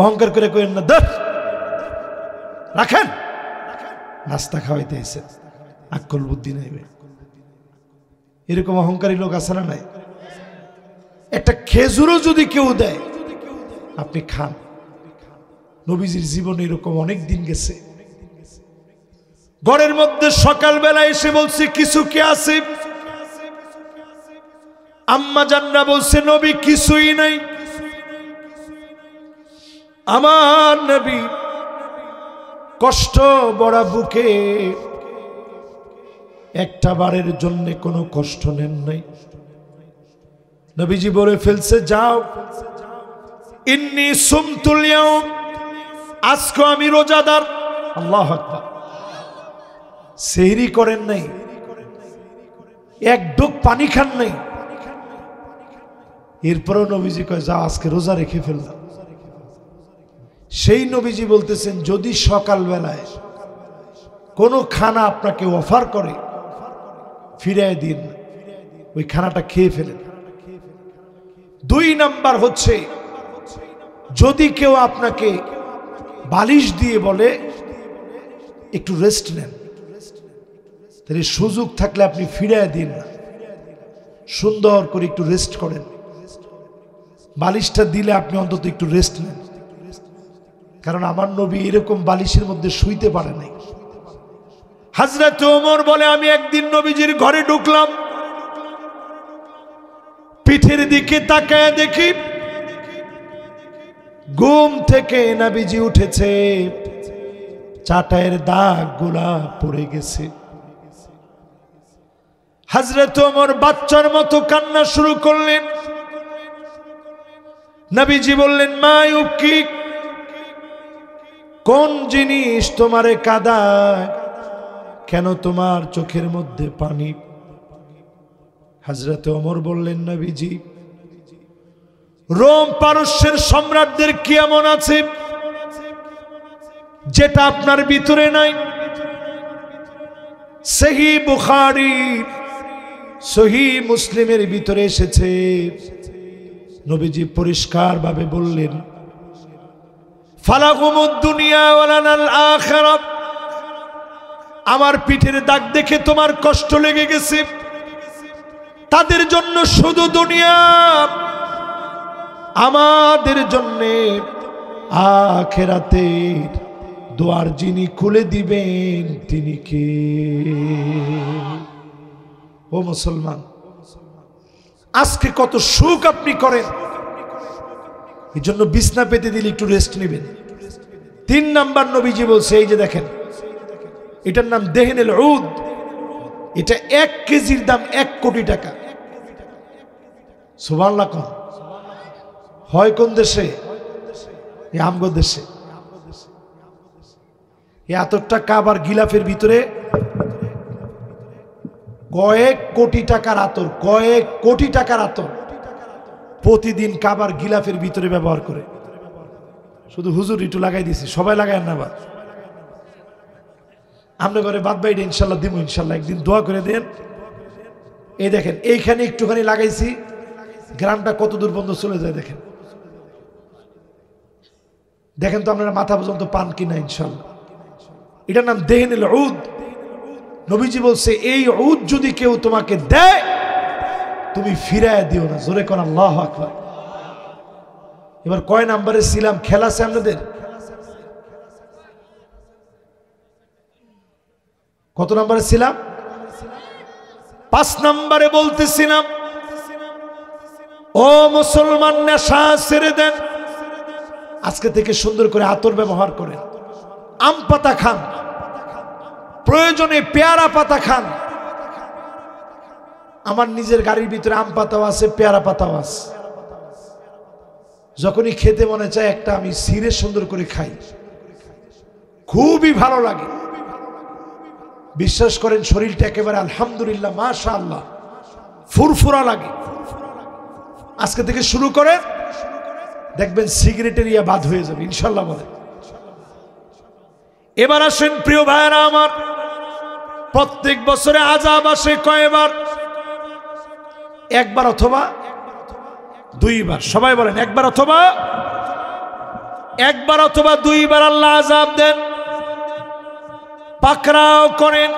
অহংকার করে কইেন না দর রাখেন, নাস্তা খাওয়াইতে এসেছেন, আকল বুদ্ধি নেবে, এরকম অহংকারী লোক আছে না নাই? একটা খেজুরও যদি কেউ দেয় আপনি খান। নবীজির জীবনে এরকম অনেক দিন গেছে, ঘরের মধ্যে সকালবেলা এসে বলছে কিছু কি আছে? আম্মা জানরা বলছে নবী কিছুই নাই। আমার নবী কষ্ট বড় বুকে একটা বারের জন্য কোনো কষ্ট নেন নাই। নবীজি বলে ফেলছে যাও, ইন্নী সুমতুল ইয়াউম, আজকে আমি রোজাদার। আল্লাহু আকবার। সেহরি করেন নাই, এক ডুক পানি খান নাই, এরপরও নবীজি কয় যা আজকে রোজা রেখে ফেললাম। সেই নবীজি বলতেছেন যদি সকালবেলায় কোনো খানা আপনাকে অফার করে ফিরিয়ে দিন, ওই খানাটা খেয়ে ফেলেন। 2 নাম্বার হচ্ছে যদি কেউ আপনাকে বালিশ দিয়ে বলে একটু রেস্ট নেন, তাহলে সুযোগ থাকলে আপনি ফিরিয়ে দিন না, সুন্দর করে একটু রেস্ট করেন। বালিশটা দিলে আপনি অন্তত একটু রেস্ট নেন, কারণ আমার নবী এরকম বালিশের মধ্যে শুইতে পারে নাই। হযরত ওমর বলে আমি একদিন নবীজির ঘরে ঢুকলাম, পিঠের দিকে তাকায় দেখি ঘুম থেকে নবীজি উঠেছে, চাটায়ের দাগগুলা পড়ে গেছে। হযরত ওমর বাচ্চার মতো কান্না শুরু করলেন। নবীজি বললেন মা ইউবকি, কোন জিনিস তোমারে কাঁদায়, কেন তোমার চোখের মধ্যে পানি? হযরত ওমর বললেন নবীজি রোম পারস্যের সম্রাটদের কি এমন আছে যেটা আপনার ভিতরে নাই? সহিহ বুখারী সহিহ মুসলিমের ভিতরে এসেছে, নবীজি পরিষ্কার ভাবে বললেন ফালাকুমুদ দুনিয়া ওয়ালানাল আখিরাহ, আমার পিঠের দাগ দেখে তোমার কষ্ট লেগে গেছে, তাদের জন্য শুধু দুনিয়া, আমাদের জন্য আখিরাতের দুয়ার যিনি খুলে দিবেন তিনি কে? ও মুসলমান, আজকে কত সুখ আপনি করেন, এই জন্য বিছনা পেতে দিলে একটু রেস্ট নেবেন। 3 নাম্বার নবীজি বলছে এই যে দেখেন, এটার নাম দেহনেল উদ, এটা 1 কেজির দাম 1 কোটি টাকা। সুবহানাল্লাহ। কোন হয় কোন দেশে? এই আমগো দেশে। এই আতরটা কাবার গিলাফের ভিতরে কয়েক কোটি টাকার আতর, কয়েক কোটি টাকার আতর প্রতিদিন কাবার গিলাফের ভিতরে ব্যবহার করে। শুধু হুজুর একটু লাগাই দিছি, সবাই লাগায় না। বা আমরা ঘরে বাদ বাইরে ইনশাল্লাহ দিব, ইনশাল্লাহ একদিন দোয়া করে দেন। এই দেখেন এইখানে একটুখানি লাগাইছি, গ্রামটা কত দূর বন্ধ চলে যায় দেখেন। দেখেন তো আপনারা মাথা পর্যন্ত পান কিনা ইনশাল্লাহ। এটার নাম দেহনেল উদ। নবীজি বলছে এই উদ যদি কেউ তোমাকে দেয় তুমি ফিরায় দিও না। জোরে কোন আল্লাহু আকবার। এবার কয় নাম্বারে ছিলাম? খেলা আছে আপনাদের? কত নাম্বারে ছিলাম? 5 নাম্বারে বলতেছিলাম ও মুসলমান, নেশা ছেড়ে দেন, আজকে থেকে সুন্দর করে আতর ব্যবহার করেন, আম পাতা খান, প্রয়োজনে পেয়ারা পাতা খান। আমার নিজের গাড়ির ভিতরে আম পাতাও আছে, পেয়ারা পাতাও আছে। যখনই খেতে মনে চায় একটা আমি ছিঁড়ে সুন্দর করে খাই, খুবই ভালো লাগে। বিশ্বাস করেন শরীরটা একেবারে আলহামদুলিল্লাহ মাশাআল্লাহ ফুরফুরা লাগে। আজকে থেকে শুরু করেন, দেখবেন সিগারেটের ইয়া বাদ হয়ে যাবে ইনশাল্লাহ। বলে এবার আসেন প্রিয় ভাইয়েরা আমার, প্রত্যেক বছরে আযাব আসে কয়বার? একবার অথবা দুইবার। সবাই বলেন একবার অথবা দুইবার আল্লাহ আযাব দেন, পাকড়াও করেন।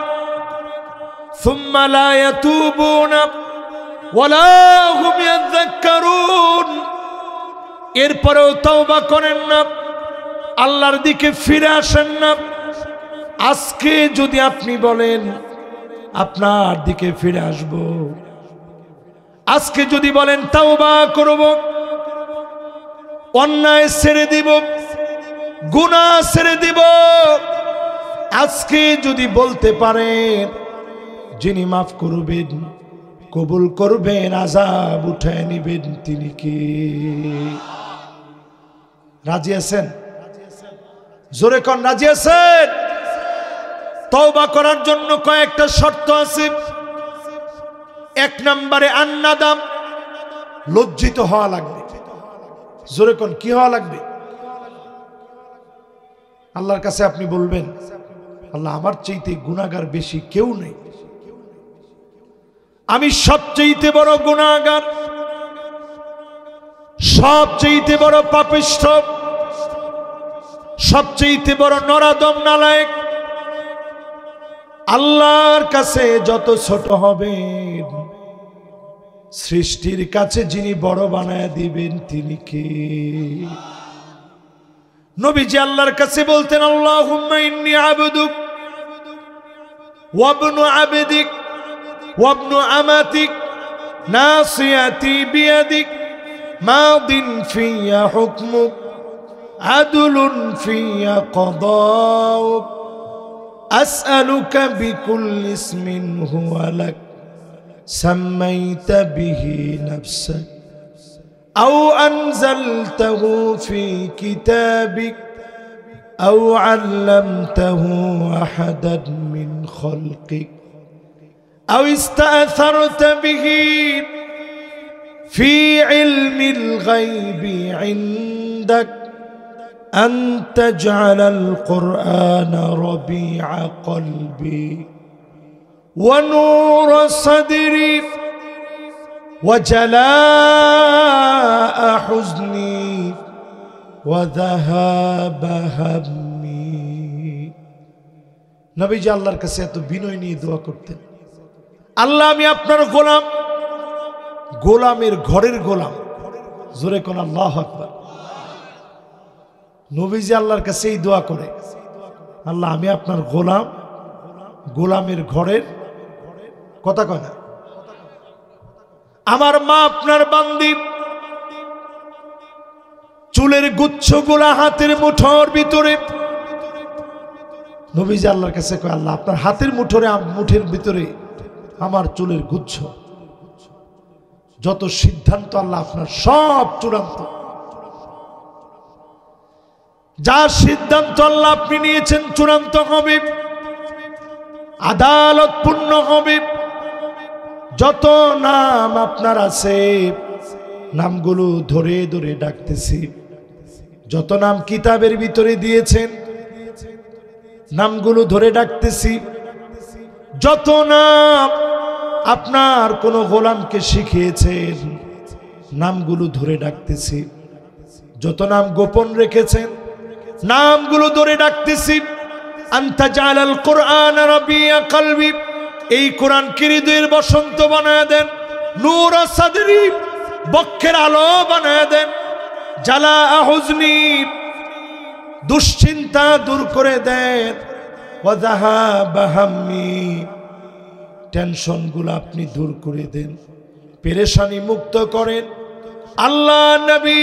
সুম্মা লা ইয়াতুবুনা ওয়ালা হুম ইয়াযাক্কারুন, এরপরেও তওবা করেন না, আল্লাহর দিকে ফিরে আসেন না। আজকে যদি আপনি বলেন আপনার দিকে ফিরে আসব, আজকে যদি বলেন তওবা করব, অন্যায় ছেড়ে দিব, গুনাহ ছেড়ে দিব, আজকে যদি বলতে পারেন, যিনি মাফ করবেন, কবুল করবেন, আযাব উঠায় নিবেন, তিনি কে? রাজি আছেন? জোরে কোন রাজি আছেন? তওবা করার জন্য কয়েকটা শর্ত আছে। এক নম্বরে আন্নাদাম, লজ্জিত হওয়া লাগবে। জোরে কোন কি হওয়া লাগবে? আল্লাহর কাছে আপনি বলবেন, আল্লাহ আমার চাইতে গুনাহগার বেশি কেউ নেই, আমি সবচেয়ে বড় গুনাহগার, সবচেয়ে বড় পাপিষ্ঠ, সবচেয়ে বড় নরাদম নালায়েক। আল্লাহর কাছে যত ছোট হবেন, সৃষ্টির কাছে যিনি বড় বানায় দিবেন তিনি কে? নবীজি আল্লাহর কাছে বলতেন, আল্লাহুম্মা ইন্নী আবদুক ওয়া ইবনু আবদিক ওয়া ইবনু আমাতিক নাসিয়াতি বিয়াদিক মাদিন ফিয়া হুকমুক আদলুন ফিয়া কদাউক আসআলুকা বিকুল্লি ইসমিন হুয়া লাক সাম্মাইতা বিহি নাফসাক আও আনজালতাহু ফি কিতাবিক আও আল্লামতাহু আহাদান মিন খালকিক আও ইস্তাআথারতা বিহি ফি ইলমিল গায়বি ইনদাক أن تجعل القرآن ربيع قلبي ونور صدري وجلاء حزني وذهاب همي। নবীজি আল্লাহর কাছে এত বিনয় নিয়ে দোয়া করতেন, আল্লাহ আমি আপনার গোলাম, গোলামের ঘরের গোলাম। জোরে কোন আল্লাহু আকবার। নবীজি আল্লাহর কাছে এই দোয়া করে, আল্লাহ আমি আপনার গোলাম, গোলামের ঘরের কথা কয় না। আমার মা আপনার বান্দি, চুলের গুচ্ছগুলা হাতের মুঠোর ভিতরে। নবীজি আল্লাহর কাছে কয়, আল্লাহ আপনার হাতের মুঠের ভিতরে আমার চুলের গুচ্ছ, যত সিদ্ধান্ত আল্লাহ আপনার সব চূড়ান্ত। যা সিদ্ধান্ত আল্লাহ আপনি নিয়েছেন চূড়ান্ত হবে, আদালতপূর্ণ হবে। যত নাম আপনার আছে, নামগুলো ধরে ধরে ডাকতেছি। যত নাম কিতাবের ভিতরে দিয়েছেন, নামগুলো ধরে ডাকতেছি। যত নাম আপনার কোন গোলামকে শিখিয়েছেন, নামগুলো ধরে ডাকতেছি। যত নাম গোপন রেখেছেন, নামগুলো ধরে ডাকতেছি। আনতা জালাল কোরআন রাবিয়া কলবি, এই কোরআনকে হৃদয়ের বসন্ত বানায় দেন। নূর সাদরি, বক্ষের আলো বানায় দেন। জালা হুজনি, দুশ্চিন্তা দূর করে দেন। ওয়া যাহাবা হাম্মি, টেনশনগুলো আপনি দূর করে দেন, পেরেশানি মুক্ত করেন। আল্লাহ নবী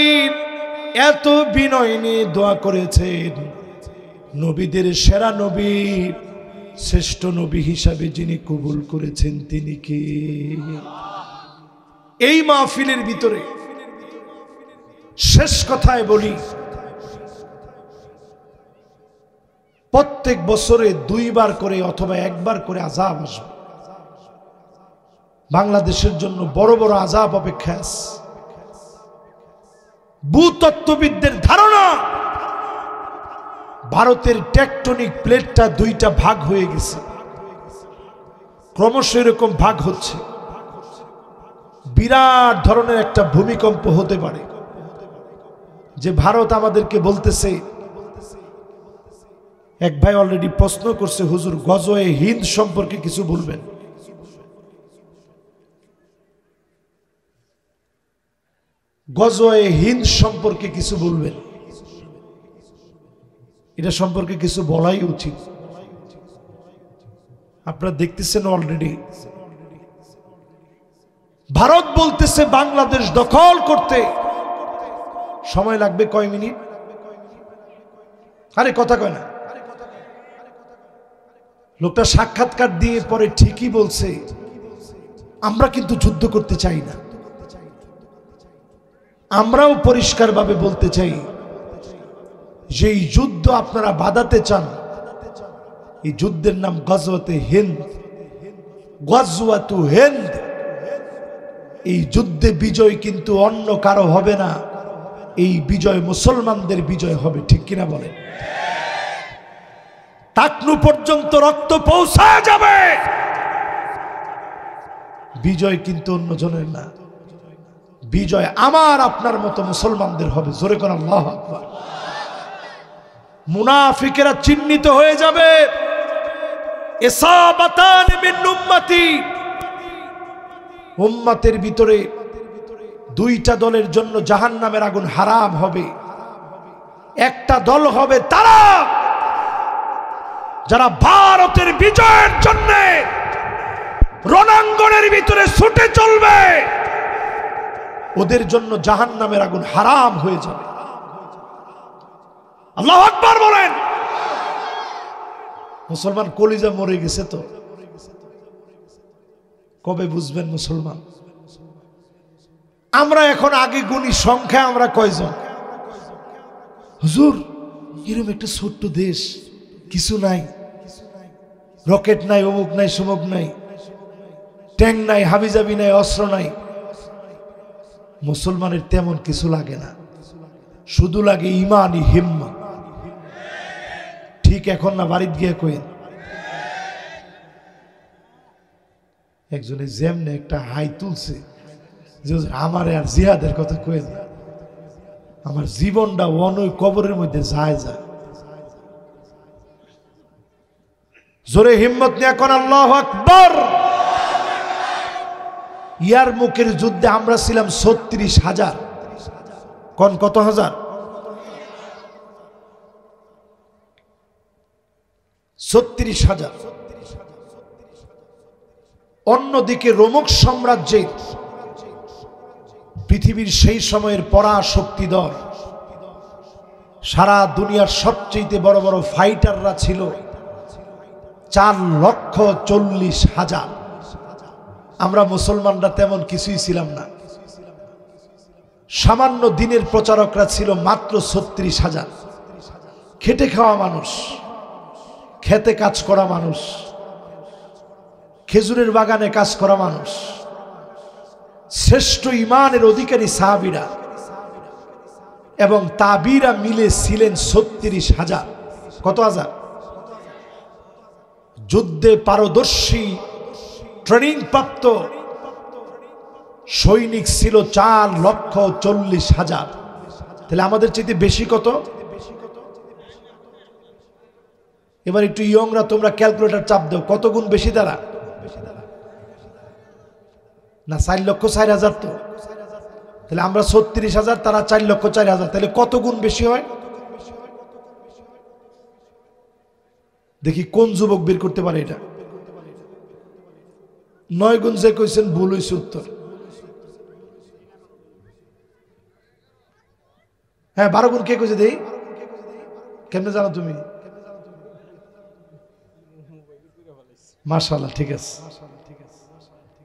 এত বিনয় নিয়ে দোয়া করেছেন। নবীদের সেরা নবী, শ্রেষ্ঠ নবী হিসাবে যিনি কবুল করেছেন তিনি কে? এই মাহফিলের ভিতরে শেষ কথায় বলি, প্রত্যেক বছরে দুইবার করে অথবা একবার করে আযাব আসবে। বাংলাদেশের জন্য বড় বড় আযাব অপেক্ষা আছে। ভূতত্ত্ববিদদের ধারণা, ভারতের টেকটনিক প্লেটটা দুইটা ভাগ হয়ে গেছে। ক্রমশ এরকম ভাগ হচ্ছে। বিরাট ধরনের একটা ভূমিকম্প হতে পারে, যে ভারত আমাদেরকে বলতেছে। এক ভাই অলরেডি প্রশ্ন করছে, হুজুর গজওয়ে হিন্দ সম্পর্কে কিছু বলবেন। গজওয়ে হিন্দ সম্পর্কে কিছু বলবেন, এটা সম্পর্কে কিছু বলাই উচিত। আপনারা দেখতেছেন অলরেডি ভারত বলতেছে বাংলাদেশ দখল করতে সময় লাগবে কয় মিনিট। আরে কথা কয় না, লোকটা সাক্ষাৎকার দিয়ে পরে ঠিকই বলছে, আমরা কিন্তু যুদ্ধ করতে চাই না। আমরাও পরিষ্কারভাবে বলতে চাই যে এই যুদ্ধ আপনারা বাধাতে চান, এই যুদ্ধের নাম গজওয়াতে হিন্দ, গজওয়াতু হিন্দ। এই যুদ্ধে বিজয় কিন্তু অন্য কারো হবে না, এই বিজয় মুসলমানদের বিজয় হবে। ঠিক কিনা বলেন? টাকনু পর্যন্ত রক্ত পৌঁছায় যাবে, বিজয় কিন্তু অন্য জনের না, বিজয় আমার আপনার মতো মুসলমানদের হবে। জোরে কোন আল্লাহু আকবার। মুনাফিকেরা চিহ্নিত হয়ে যাবে, ইসাবাতান মিন উম্মতি, উম্মতের ভিতরে দুইটা দলের জন্য জাহান্নামের আগুন হারাম হবে। একটা দল হবে তারা যারা ভারতের বিজয়ের জন্য রণাঙ্গনের ভিতরে ছুটে চলবে, ওদের জন্য জাহান্নামের আগুন হারাম হয়ে যাবে। আল্লাহু আকবার বলেন। মুসলমান কলিজা মরে গেছে তো, কবে বুঝবেন মুসলমান? আমরা এখন আগে গুনি সংখ্যা, আমরা কয়জন? হুজুর এরকম একটা ছোট্ট দেশ, কিছু নাই, রকেট নাই, অমুক নাই, সমুক নাই, ট্যাঙ্ক নাই, হাবিজাবি নাই, অস্ত্র নাই। মুসলমানের তেমন কিছু লাগে না, শুধু লাগে ইমানি হিম্মত। ঠিক এখন না বাড়িতে গিয়ে কইন, একজনে যেমনে একটা হাই তুলছে যে আমার আর জিহাদের কথা কইন, আমার জীবনটা অনই কবরের মধ্যে যায় যায়। জোরে হিম্মত নিয়ে কোন আল্লাহু আকবার। ইয়ার মুখের যুদ্ধে আমরা ছিলাম ৩৬,০০০। কোন কত হাজার? ৩৬,০০০। অন্যদিকে রোমক সাম্রাজ্যের পৃথিবীর সেই সময়ের পরাশক্তি দল, সারা দুনিয়ার সবচেয়ে বড় বড় ফাইটাররা ছিল ৪,৪০,০০০। আমরা মুসলমানরা তেমন কিছুই ছিলাম না, সামান্য দিনের প্রচারকরা ছিল মাত্র ৩৬,০০০। খেটে খাওয়া মানুষ, খেতে কাজ করা মানুষ, খেজুরের বাগানে কাজ করা মানুষ, শ্রেষ্ঠ ইমানের অধিকারী সাহাবীরা এবং তাবিরা মিলে ছিলেন ৩৬,০০০। কত হাজার? যুদ্ধে পারদর্শী ট্রেনিং প্রাপ্ত সৈনিক ছিল ৪,৪০,০০০। তাহলে আমাদের চাইতে বেশি কত? এবার একটু ইয়ংরা তোমরা ক্যালকুলেটর চাপ দাও, কত গুণ বেশি তারা? না ৪,০০,০০০ তো। তাহলে আমরা ৩৬,০০০, তারা ৪,০০,০০০। তাহলে কত গুণ বেশি হয়? দেখি কোন যুবক বের করতে পারে এটা। ৯ গুণ যে কইছেন ভুল হয়েছে উত্তর। হ্যাঁ ১২ গুণ কে কইছে? দেই কেমনে জানো তুমি? মাশাআল্লাহ, ঠিক আছে।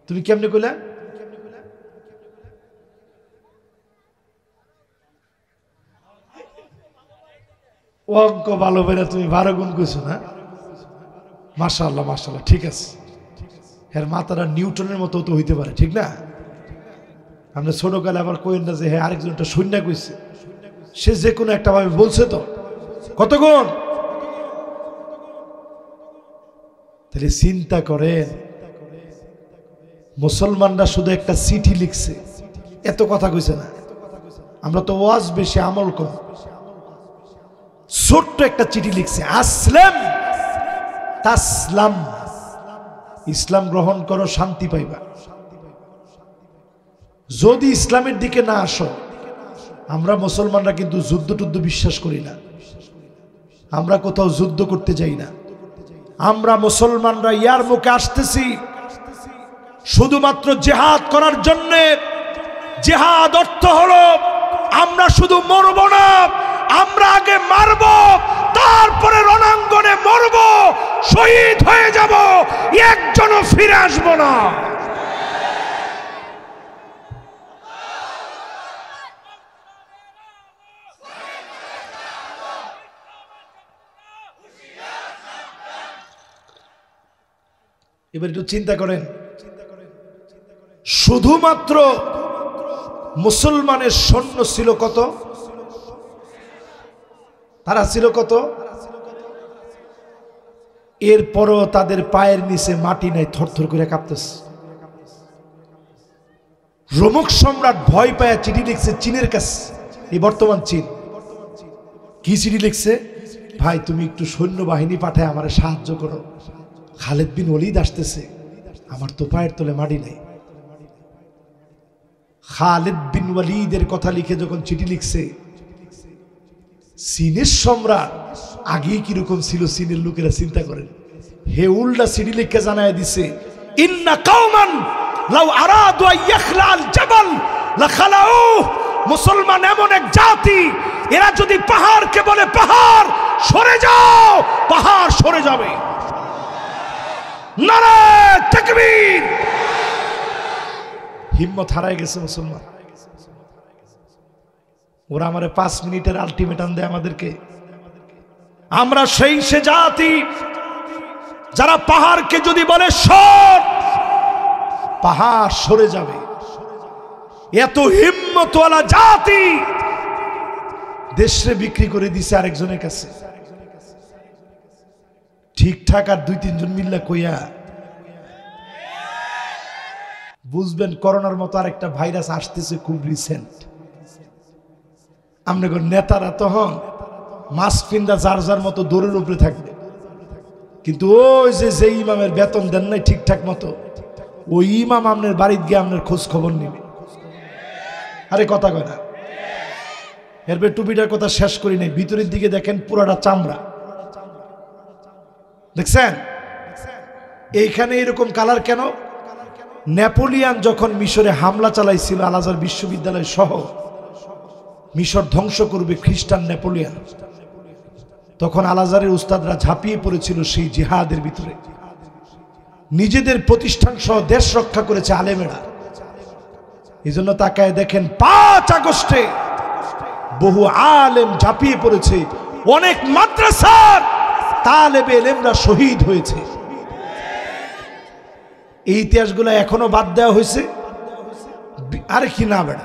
তুমি কেমনে কইলা? অঙ্ক ভালো বেরা, তুমি ১২ গুণ কইছো না? মাশাআল্লাহ মাশাআল্লাহ, ঠিক আছে। এর মাথাটা নিউটনের মতো তো হইতে পারে, ঠিক না? আমরা ছোটকালে আবার কইন না যে হ্যাঁ আরেকজনটা শূন্য কইছে, সে যে কোনো একটা ভাবে বলছে তো। কত গুণ? তাহলে চিন্তা করেন মুসলমানরা শুধু একটা চিঠি লিখছে, এত কথা কইছে না। আমরা তো ওয়াজ বেশি, আমল কম। ছোট্ট একটা চিঠি লিখছে, আসলাম তাসলাম, ইসলাম গ্রহণ করো, শান্তি পাইবা। যদি ইসলামের দিকে না আসো, আমরা মুসলমানরা কিন্তু যুদ্ধ টুদ্ধ বিশ্বাস করি না, আমরা কোথাও যুদ্ধ করতে যাই না। আমরা মুসলমানরা ইয়ার মুখে আসতেছি শুধুমাত্র জিহাদ করার জন্য। জিহাদ অর্থ হলো আমরা শুধু মরব না, আমরা আগে মারব, তারপরে রণাঙ্গনে মরব, শহীদ হয়ে যাব, একজনও ফিরে আসব না। এবার একটু চিন্তা করেন, শুধুমাত্র মুসলমানের সৈন্য ছিল কত? তারা ছিল কত? এরপরও তাদের পায়ের নিচে মাটি নাই, থরথর করে কাঁপতেছে। রোমক সম্রাট ভয় পায় চিঠি লিখছে চীনের কাছে, এই বর্তমান চীন। কি চিঠি লিখছে? ভাই তুমি একটু সৈন্যবাহিনী পাঠায় আমার সাহায্য করো, খালেদ বিন ওয়ালিদ আসতেছে, আমার তো পায়ের তলে মাটি নাই। খালেদ বিন ওয়ালিদের কথা লিখে যখন চিঠি লিখছে, চীনের সম্রাট আগে কিরকম ছিল চীনের লোকেরা চিন্তা করেন। হে উল্টা চিঠি লিখে জানায় দিছে, ইন্না কওমান লাউ আরাদু আইয়াখলাল জাবাল লাখালাউ, মুসলমান এমন এক জাতি, এরা যদি পাহাড়কে বলে পাহাড় সরে যাও, পাহাড় সরে যাবে। নারায়ে তাকবীর। হিম্মত হারায় গেছে মুসলমান। ওরা আমারে 5 মিনিটের আলটিমেটাম দেয় আমাদেরকে। আমরা সেই সে জাতি যারা পাহাড়কে যদি বলে সর, পাহাড় সরে যাবে। এত হিম্মতওয়ালা জাতি দেশে বিক্রি করে দিছে আরেকজনের কাছে। ঠিকঠাক আর 2-3 জন মিল্লা কইয়া বুঝবেন করোনার মতো আরেকটা ভাইরাস আসতেছে খুব রিসেন্ট। আপনাদের নেতারা তখন মাস্ক পিন্দা যার যার মতো দৌড়ের উপরে থাকবে, কিন্তু ওই যে ইমামের বেতন দেন নাই ঠিকঠাক মতো, ওই ইমাম আপনার বাড়িতে গিয়ে আপনার খোঁজ খবর নেবে। আরে কথা কয় না। এরপর টুপিটার কথা শেষ করি নাই, ভিতরের দিকে দেখেন পুরাটা চামড়া, দেখছেন? এইখানে এরকম কালার কেন? নেপোলিয়ান যখন মিশরে হামলা চালাইছিল আল আজহার বিশ্ববিদ্যালয় সহ, মিশর ধ্বংস করবে খ্রিস্টান নেপোলিয়ান, তখন আল আজহারের উস্তাদরা ঝাঁপিয়ে পড়েছিল সেই জিহাদের ভিতরে। নিজেদের প্রতিষ্ঠান সহ দেশ রক্ষা করেছে আলেমেরা। এই জন্য তাকায় দেখেন 5 আগস্টে বহু আলেম ঝাঁপিয়ে পড়েছে, অনেক মাদ্রাসার তালেবে ইলমরা শহীদ হয়েছে। এই ইতিহাসগুলো এখনো বাদ দেওয়া হয়েছে। আরে কি না বেড়া,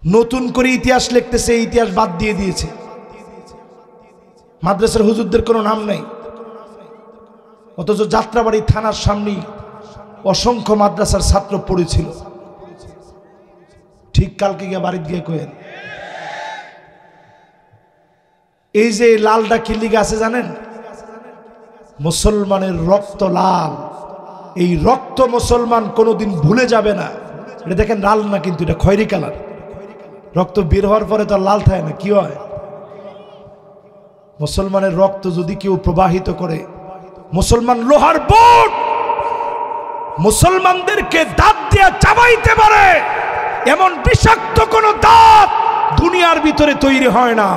নতুন করে ইতিহাস লিখতেছে, এই ইতিহাস বাদ দিয়ে দিয়েছে। মাদ্রাসার হুজুরদের কোনো নাম নাই, অথচ যাত্রাবাড়ি থানার সামনেই অসংখ্য মাদ্রাসার ছাত্র পড়েছিল। ঠিক কালকে গিয়ে বাড়িতে গিয়ে কয়েন, এই যে লালটা কি লিগে আছে জানেন? মুসলমানের রক্ত লাল। এই রক্ত মুসলমান কোনোদিন ভুলে যাবে না। এটা দেখেন লাল না, কিন্তু এটা খয়েরি কালার। রক্ত বের হওয়ার পরে তো লাল থাকে না, কি হয়? মুসলমানের রক্ত যদি কেউ প্রবাহিত করে, মুসলমান লোহার বুট, মুসলমানদেরকে দাঁত দিয়ে চাবাইতে পারে এমন বিষাক্ত কোন দাঁত দুনিয়ার ভিতরে তৈরি হয় না।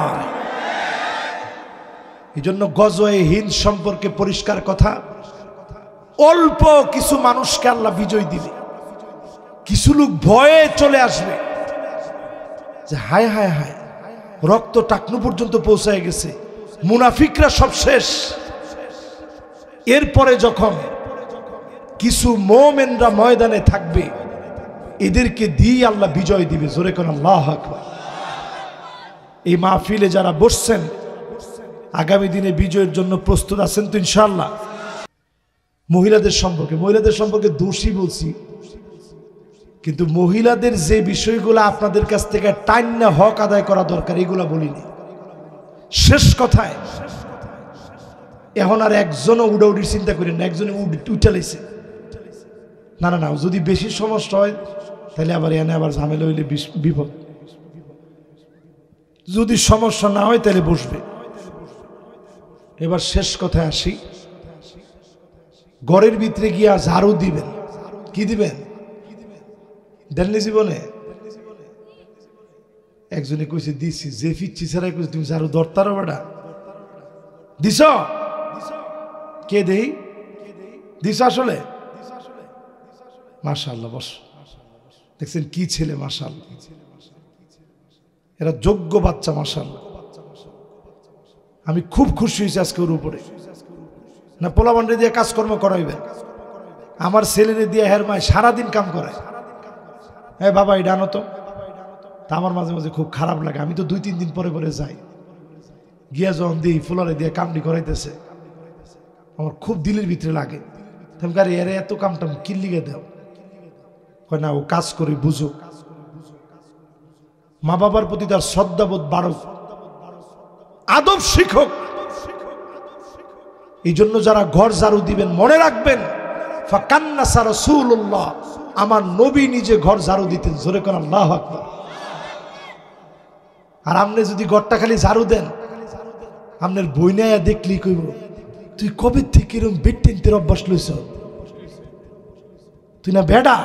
এই জন্য গজওয়ে হিন্দ সম্পর্কে পরিষ্কার কথা, অল্প কিছু মানুষকে আল্লাহ বিজয় দিবে, কিছু লোক ভয়ে চলে আসবে যে হায় হায় হায়, রক্ত টাকনু পর্যন্ত পৌঁছায় গেছে, মুনাফিকরা সব শেষ। এরপরে যখন কিছু মুমিনরা ময়দানে থাকবে, এদেরকে দিয়ে আল্লাহ বিজয় দিবে। জোরে কোন আল্লাহু আকবার। এই মাহফিলে যারা বসছেন, আগামী দিনে বিজয়ের জন্য প্রস্তুত আছেন তো ইনশাআল্লাহ? মহিলাদের সম্পর্কে দোষী বলছি, কিন্তু মহিলাদের যে বিষয়গুলো আপনাদের কাছ থেকে টাইনা হক আদায় করা দরকার এগুলা বলিনি। শেষ কথায় এখন আর একজনও উড়াউড়ির চিন্তা করেন না, একজনে উঠালাইছে না না না, যদি বেশি সমস্যা হয় তাহলে আবার এনে আবার ঝামেলা হইলে বিপদ। যদি সমস্যা না হয় তাহলে বসবে। এবার শেষ কথায় আসি, ঘরের ভিতরে গিয়া ঝাড়ু দিবেন, কি দিবেন দেননি জীবনে? একজনে কইছে দিছি, যে ফিচ্ছি ছাড়াই কইছে তুমি ঝাড়ু ধরতারো বেটা, দিছ কে দেই দিছ আসলে? মাশাআল্লাহ, বস দেখছেন কি ছেলে, মাশাআল্লাহ এরা যোগ্য বাচ্চা, মাশাআল্লাহ। আমি খুব খুশি হয়েছি আজকে ওর উপরে। না পোলাবান্ডে দিয়ে কাজকর্ম করাইবেন, আমার ছেলেরে দিয়ে হেরমায় সারাদিন কাম করে। হ্যাঁ বাবা এটা আনো তো, তা আমার মাঝে মাঝে খুব খারাপ লাগে। আমি তো 2-3 দিন পরে পরে যাই, গিয়া যখন দিই ফুলারে দিয়ে কামটি করাইতেছে, আমার খুব দিলের ভিতরে লাগে। গাড়ি এর এত কামটাম কিল্লিগে দেও, কয় না ও কাজ করে বুঝো, মা বাবার প্রতি তার শ্রদ্ধাবোধ বাড়ুক, আদব শিক্ষক। এই জন্য যারা ঘর ঝাড়ু দিবেন মনে রাখবেন, ফাকান্নাসা রাসূলুল্লাহ, আমার নবী নিজে ঘর ঝাড়ু দিতেন। জোরে কোন আল্লাহু আকবার। আর আপনি যদি ঘরটা খালি ঝাড়ু দেন, আপনার বইনায়া দেখলি কইব তুই কবে থেকে এরকম বেড টেনতে অভ্যাস লইছ, তুই না বেডা।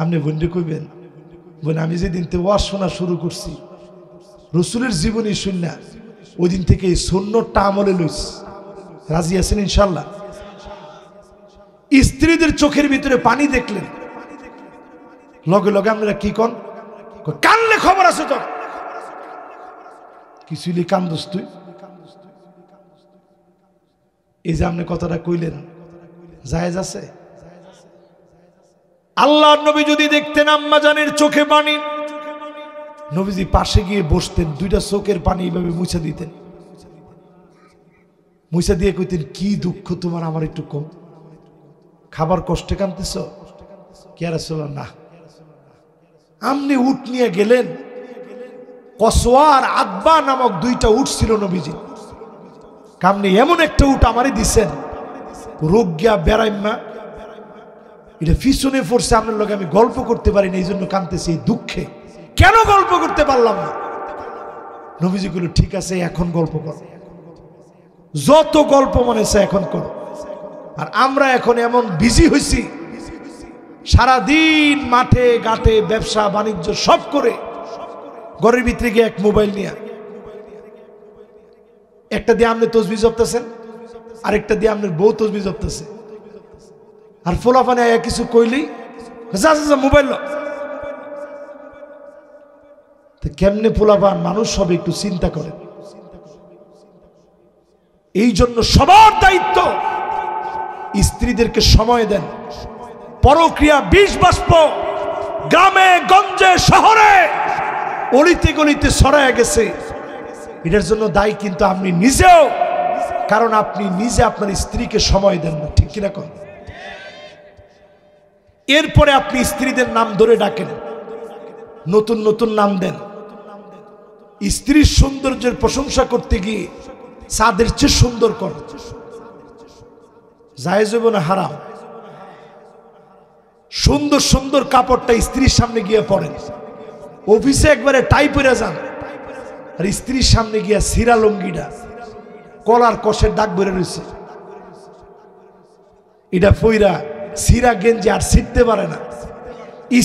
আপনি বোনরে কইবেন, বোন আমি যেদিন থেকে ওয়াজ শোনা শুরু করছি, রসুলের জীবনী শুননা, ওই দিন থেকে এই সুন্নতটা আমলে লইস। রাজি আছেন ইনশাল্লাহ? স্ত্রীদের চোখের ভিতরে পানি দেখলেন, লগে লগে আপনারা কি কন? কানলে খবর আছে তো, কিছুই কান্দোস তুই? এই যে আপনি কথাটা কইলেন, জায়েজ আছে? আল্লাহর নবী যদি দেখতেন আম্মা জানের চোখে পানি, নবীজি পাশে গিয়ে বসতেন, 2টা চোখের পানি এইভাবে মুছে দিতেন, মুছে দিয়ে কইতেন কি দুঃখ তোমার, আমার একটু কম, খাবার কষ্টে কাঁদতেছ কি? আর না, আমনি উট নিয়ে গেলেন, কসওয়ার আদবা নামক 2টা উট ছিল নবীজি, কামনি এমন একটা উট আমারই দিছেন, রোগ গিয়া বেড়াইমা, এটা পিছনে পড়ছে, আপনার লগে আমি গল্প করতে পারি না, এই জন্য কাঁদতেছি এই দুঃখে, কেন গল্প করতে পারলাম না? নবীজি কইল ঠিক আছে এখন গল্প করো, যত গল্প মনে চায় এখন করো। আর আমরা এখন এমন বিজি হয়েছি, সারাদিন মাঠে ঘাটে ব্যবসা বাণিজ্য সব করে ঘরের ভিতরে গিয়ে এক মোবাইল নিয়ে, একটা দিয়ে আপনি তসবিহ জপতেছেন, আরেকটা দিয়ে আপনার বউ তসবিহ জপতেছে, আর ফোলাফানে আয়া কিছু কইলেই যা যা মোবাইল লো। কেমনে ফোলাফান মানুষ সব একটু চিন্তা করেন। এই জন্য সবার দায়িত্ব, স্ত্রীদেরকে সময় দেন। পরক্রিয়া বিষ বাষ্প গ্রামে গঞ্জে শহরে অলিতে গলিতে ছড়ায় গেছে, এটার জন্য দায়ী কিন্তু আপনি নিজেও, কারণ আপনি নিজে আপনার স্ত্রীকে সময় দেন না, ঠিক কিনা কোন? এরপরে আপনি স্ত্রীদের নাম ধরে ডাকেন, নতুন নতুন নাম দেন। স্ত্রীর সৌন্দর্যের প্রশংসা করতে গিয়ে চাঁদের চেয়ে সুন্দর কর, জায়েজ হবে না হারাম? সুন্দর সুন্দর কাপড়টা স্ত্রীর সামনে গিয়ে পরেন, অফিসে একবারে টাই পরে যান, আর স্ত্রীর সামনে গিয়া সিরা লঙ্গিটা কলার কষের দাগ বেড়ে রয়েছে, এটা পইরা সিরা গেঞ্জি আর ছিটতে পারে না।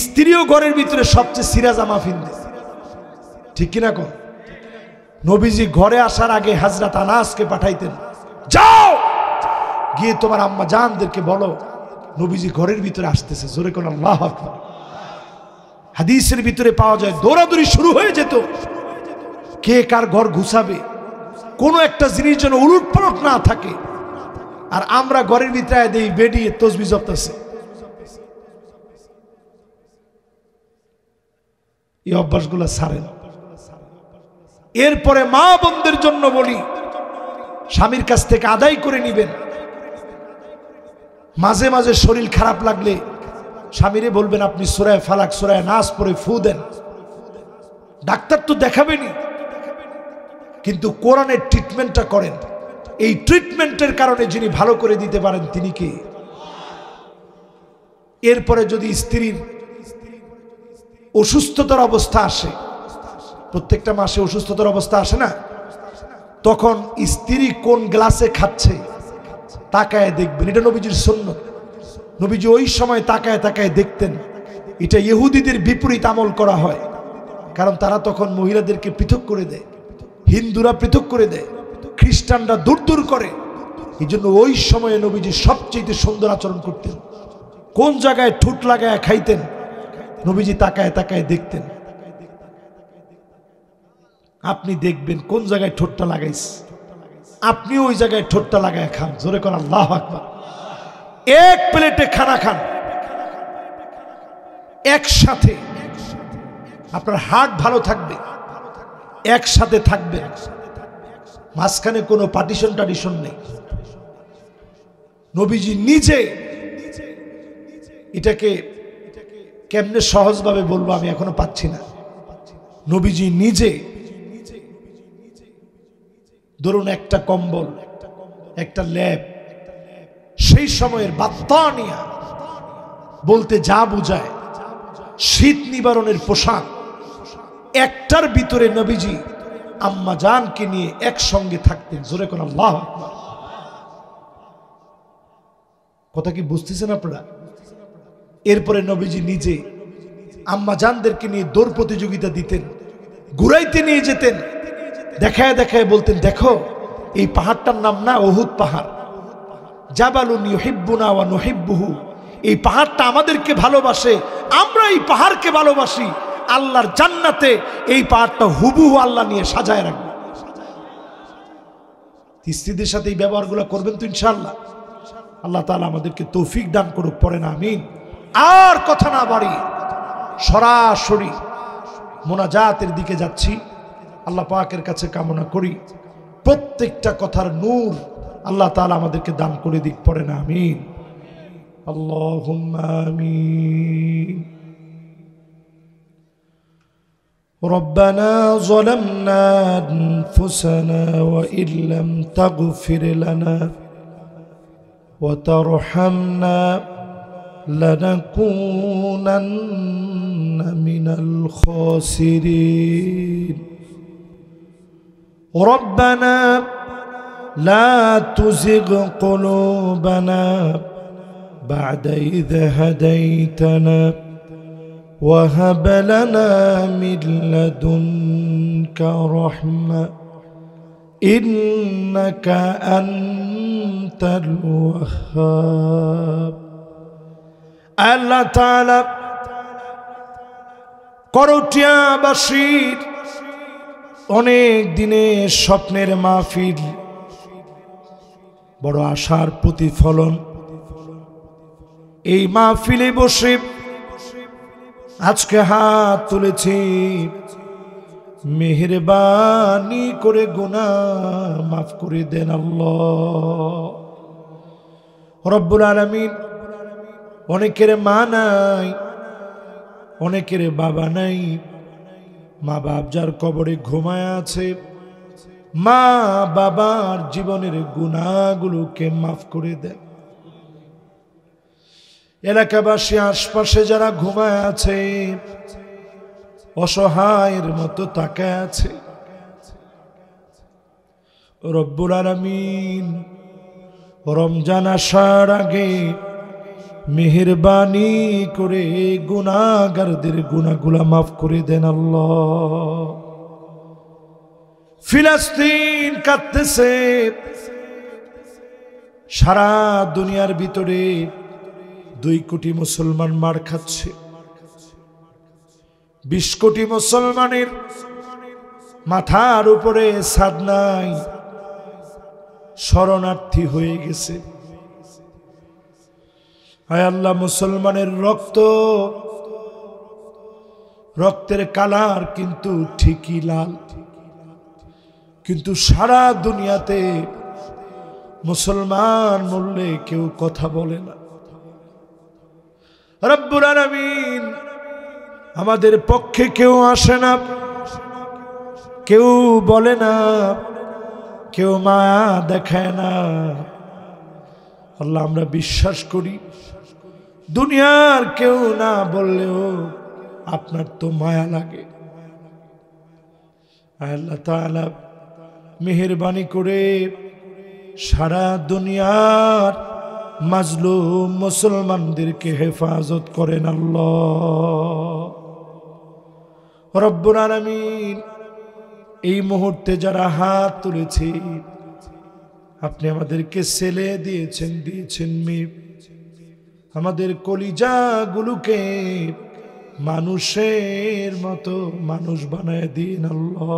স্ত্রীও ঘরের ভিতরে সবচেয়ে সিরা জামা ফিনবে, ঠিক কিনা কোন? নবীজি ঘরে আসার আগে হযরত আনাসকে পাঠাইতেন, যাও গিয়ে তোমার আম্মা জানদেরকে বলো নবীজি ঘরের ভিতরে আসতেছে। জোরে কোন আল্লাহু আকবার। হাদিসের ভিতরে পাওয়া যায় দৌড়াদৌড়ি শুরু হয়ে যেত, কে কার ঘর ঘুষাবে, কোনো একটা জিনিস যেন উলটপালট না থাকে। আর আমরা ঘরের ভিতরে দেই বেডিয়ে তসবিহ জপতেছে। এই অভ্যাসগুলো ছাড়েন। এরপরে মা বোনদের জন্য বলি, স্বামীর কাছ থেকে আদায় করে নিবেন, মাঝে মাঝে শরীর খারাপ লাগলে স্বামীরে বলবেন আপনি সূরা ফালাক সূরা নাস পড়ে ফু দেন। ডাক্তার তো দেখাবেনই, কিন্তু কোরআনের ট্রিটমেন্টটা করেন। এই ট্রিটমেন্টের কারণে যিনি ভালো করে দিতে পারেন তিনি কে? এরপরে যদি স্ত্রীর অসুস্থতার অবস্থা আসে, প্রত্যেকটা মাসে অসুস্থতার অবস্থা আসে না, তখন স্ত্রী কোন গ্লাসে খাচ্ছে তাকায় দেখবেন। এটা নবীজির সুন্নাত। নবীজি ওই সময় তাকায় তাকায় দেখতেন। এটা ইহুদিদের বিপরীত আমল করা হয়, কারণ তারা তখন মহিলাদেরকে পৃথক করে দেয়, হিন্দুরা পৃথক করে দেয়, খ্রিস্টানরা দূর দূর করে। এই জন্য ওই সময়ে নবীজি সবচেয়ে সুন্দর আচরণ করতেন। কোন জায়গায় ঠোঁট লাগায় খাইতেন নবীজি তাকায় তাকায় দেখতেন। আপনি দেখবেন কোন জায়গায় ঠোঁটটা লাগাইস, আপনি ওই জায়গায় ঠোঁটটা লাগায় খান। জোরে কর আল্লাহু আকবার। এক প্লেটে খানা খান একসাথে, আপনার হার্ট ভালো থাকবে, একসাথে থাকবে, মাঝখানে কোনো পার্টিশন টার্টিশন নেই। নবীজি নিজে, এটাকে কেমনে সহজভাবে বলবো আমি এখনো পাচ্ছি না। নবীজি নিজে ধরুন একটা কম্বল, একটা ল্যাপ, সেই সময়ের বাত্তানিয়া বলতে যা বোঝায় শীত নিবারণের পোশাক, একটার ভিতরে নবীজি আম্মা জানকে নিয়ে একসঙ্গে থাকতেন। জোরে কোন আল্লাহু আকবার। কথা কি বুঝতেছেন আপনারা? এরপরে নবীজি নিজে আম্মা জানদেরকে নিয়ে দৌড় প্রতিযোগিতা দিতেন, ঘুরাইতে নিয়ে যেতেন, দেখায় দেখায় বলতেন দেখো এই পাহাড়টার নাম না উহুদ পাহাড়, জাবালুন ইউহিব্বুনা ওয়া নুহিব্বুহু, এই পাহাড়টা আমাদেরকে ভালোবাসে, আমরা এই পাহাড়কে ভালোবাসি। আল্লাহর জান্নাতে এই পাহাড়টা হুবহু আল্লাহ নিয়ে সাজায় রাখবে। স্ত্রীদের সাথে এই ব্যবহারগুলো করবেন তো ইনশাআল্লাহ। আল্লাহ তাআলা আমাদেরকে তৌফিক দান করুক, পড়েন আমিন। আর কথা না বাড়ি সরাসরি মোনাজাতের দিকে যাচ্ছি। আল্লাহ পাকের কাছে কামনা করি প্রত্যেকটা কথার নূর আল্লাহ তাআলা আমাদেরকে দান করে দিক, পড়েন আমিন। আল্লাহুম্মা আমিন। ربنا ظلمنا أنفسنا وإن لم تغفر لنا وترحمنا لنكونن من الخاسرين ربنا لا تزغ قلوبنا بعد إذ هديتنا وهب لنا من لدنك رحمة إنك أنت الوهاب আল্লাহ তাআলা করটিয়াবাসীর অনেক দিনের স্বপ্নের মাহফিল, বড় আশার প্রতিফলন, এই মাহফিলে বসে আজকে হাত তুলেছি। মেহেরবানি করে গুনাহ মাফ করে দেন আল্লাহ রব্বুল আলামিন। অনেকের মা নাই, অনেকের বাবা নাই, মা বাপ যার কবরে ঘুমায় আছে, মা বাবার জীবনের গুনাহগুলোকে মাফ করে দেন। এলাকাবাসী আশপাশে যারা ঘুমায় আছে, অসহায়ের মতো তাকায় আছে, রব্বুল আলামিন রমজান আসার আগে মেহেরবানি করে গুনাহগারদের গুনাহগুলা মাফ করে দেন আল্লাহ। ফিলিস্তিন কাঁদতেছে, সারা দুনিয়ার ভিতরে 2 কোটি মুসলমান মার খাচ্ছে। 20 কোটি মুসলমানের মাথার উপরে ছাদ নাই, শরণার্থী হয়ে গেছে। হায় আল্লাহ, মুসলমানের রক্তের কালার কিন্তু ঠিকই লাল, কিন্তু সারা দুনিয়াতে মুসলমান মরলে কেউ কথা বলে না। রব্বুল আলামিন আমাদের পক্ষে কেউ আসে না, কেউ বলে না, কেউ মায়া দেখায় না। আল্লাহ আমরা বিশ্বাস করি দুনিয়ার কেউ না বললেও আপনার তো মায়া লাগে। আল্লাহ তাআলা মেহেরবানি করে সারা দুনিয়ার মাজলুম মুসলমানদেরকে হেফাজত করেন আল্লাহ রব্বুল আলামিন। এই মুহূর্তে যারা হাত তুলেছে, আপনি আমাদেরকে ছেলে দিয়েছেন মেয়ে, আমাদের কলিজাগুলোকে মানুষের মতো মানুষ বানায় দিন আল্লাহ।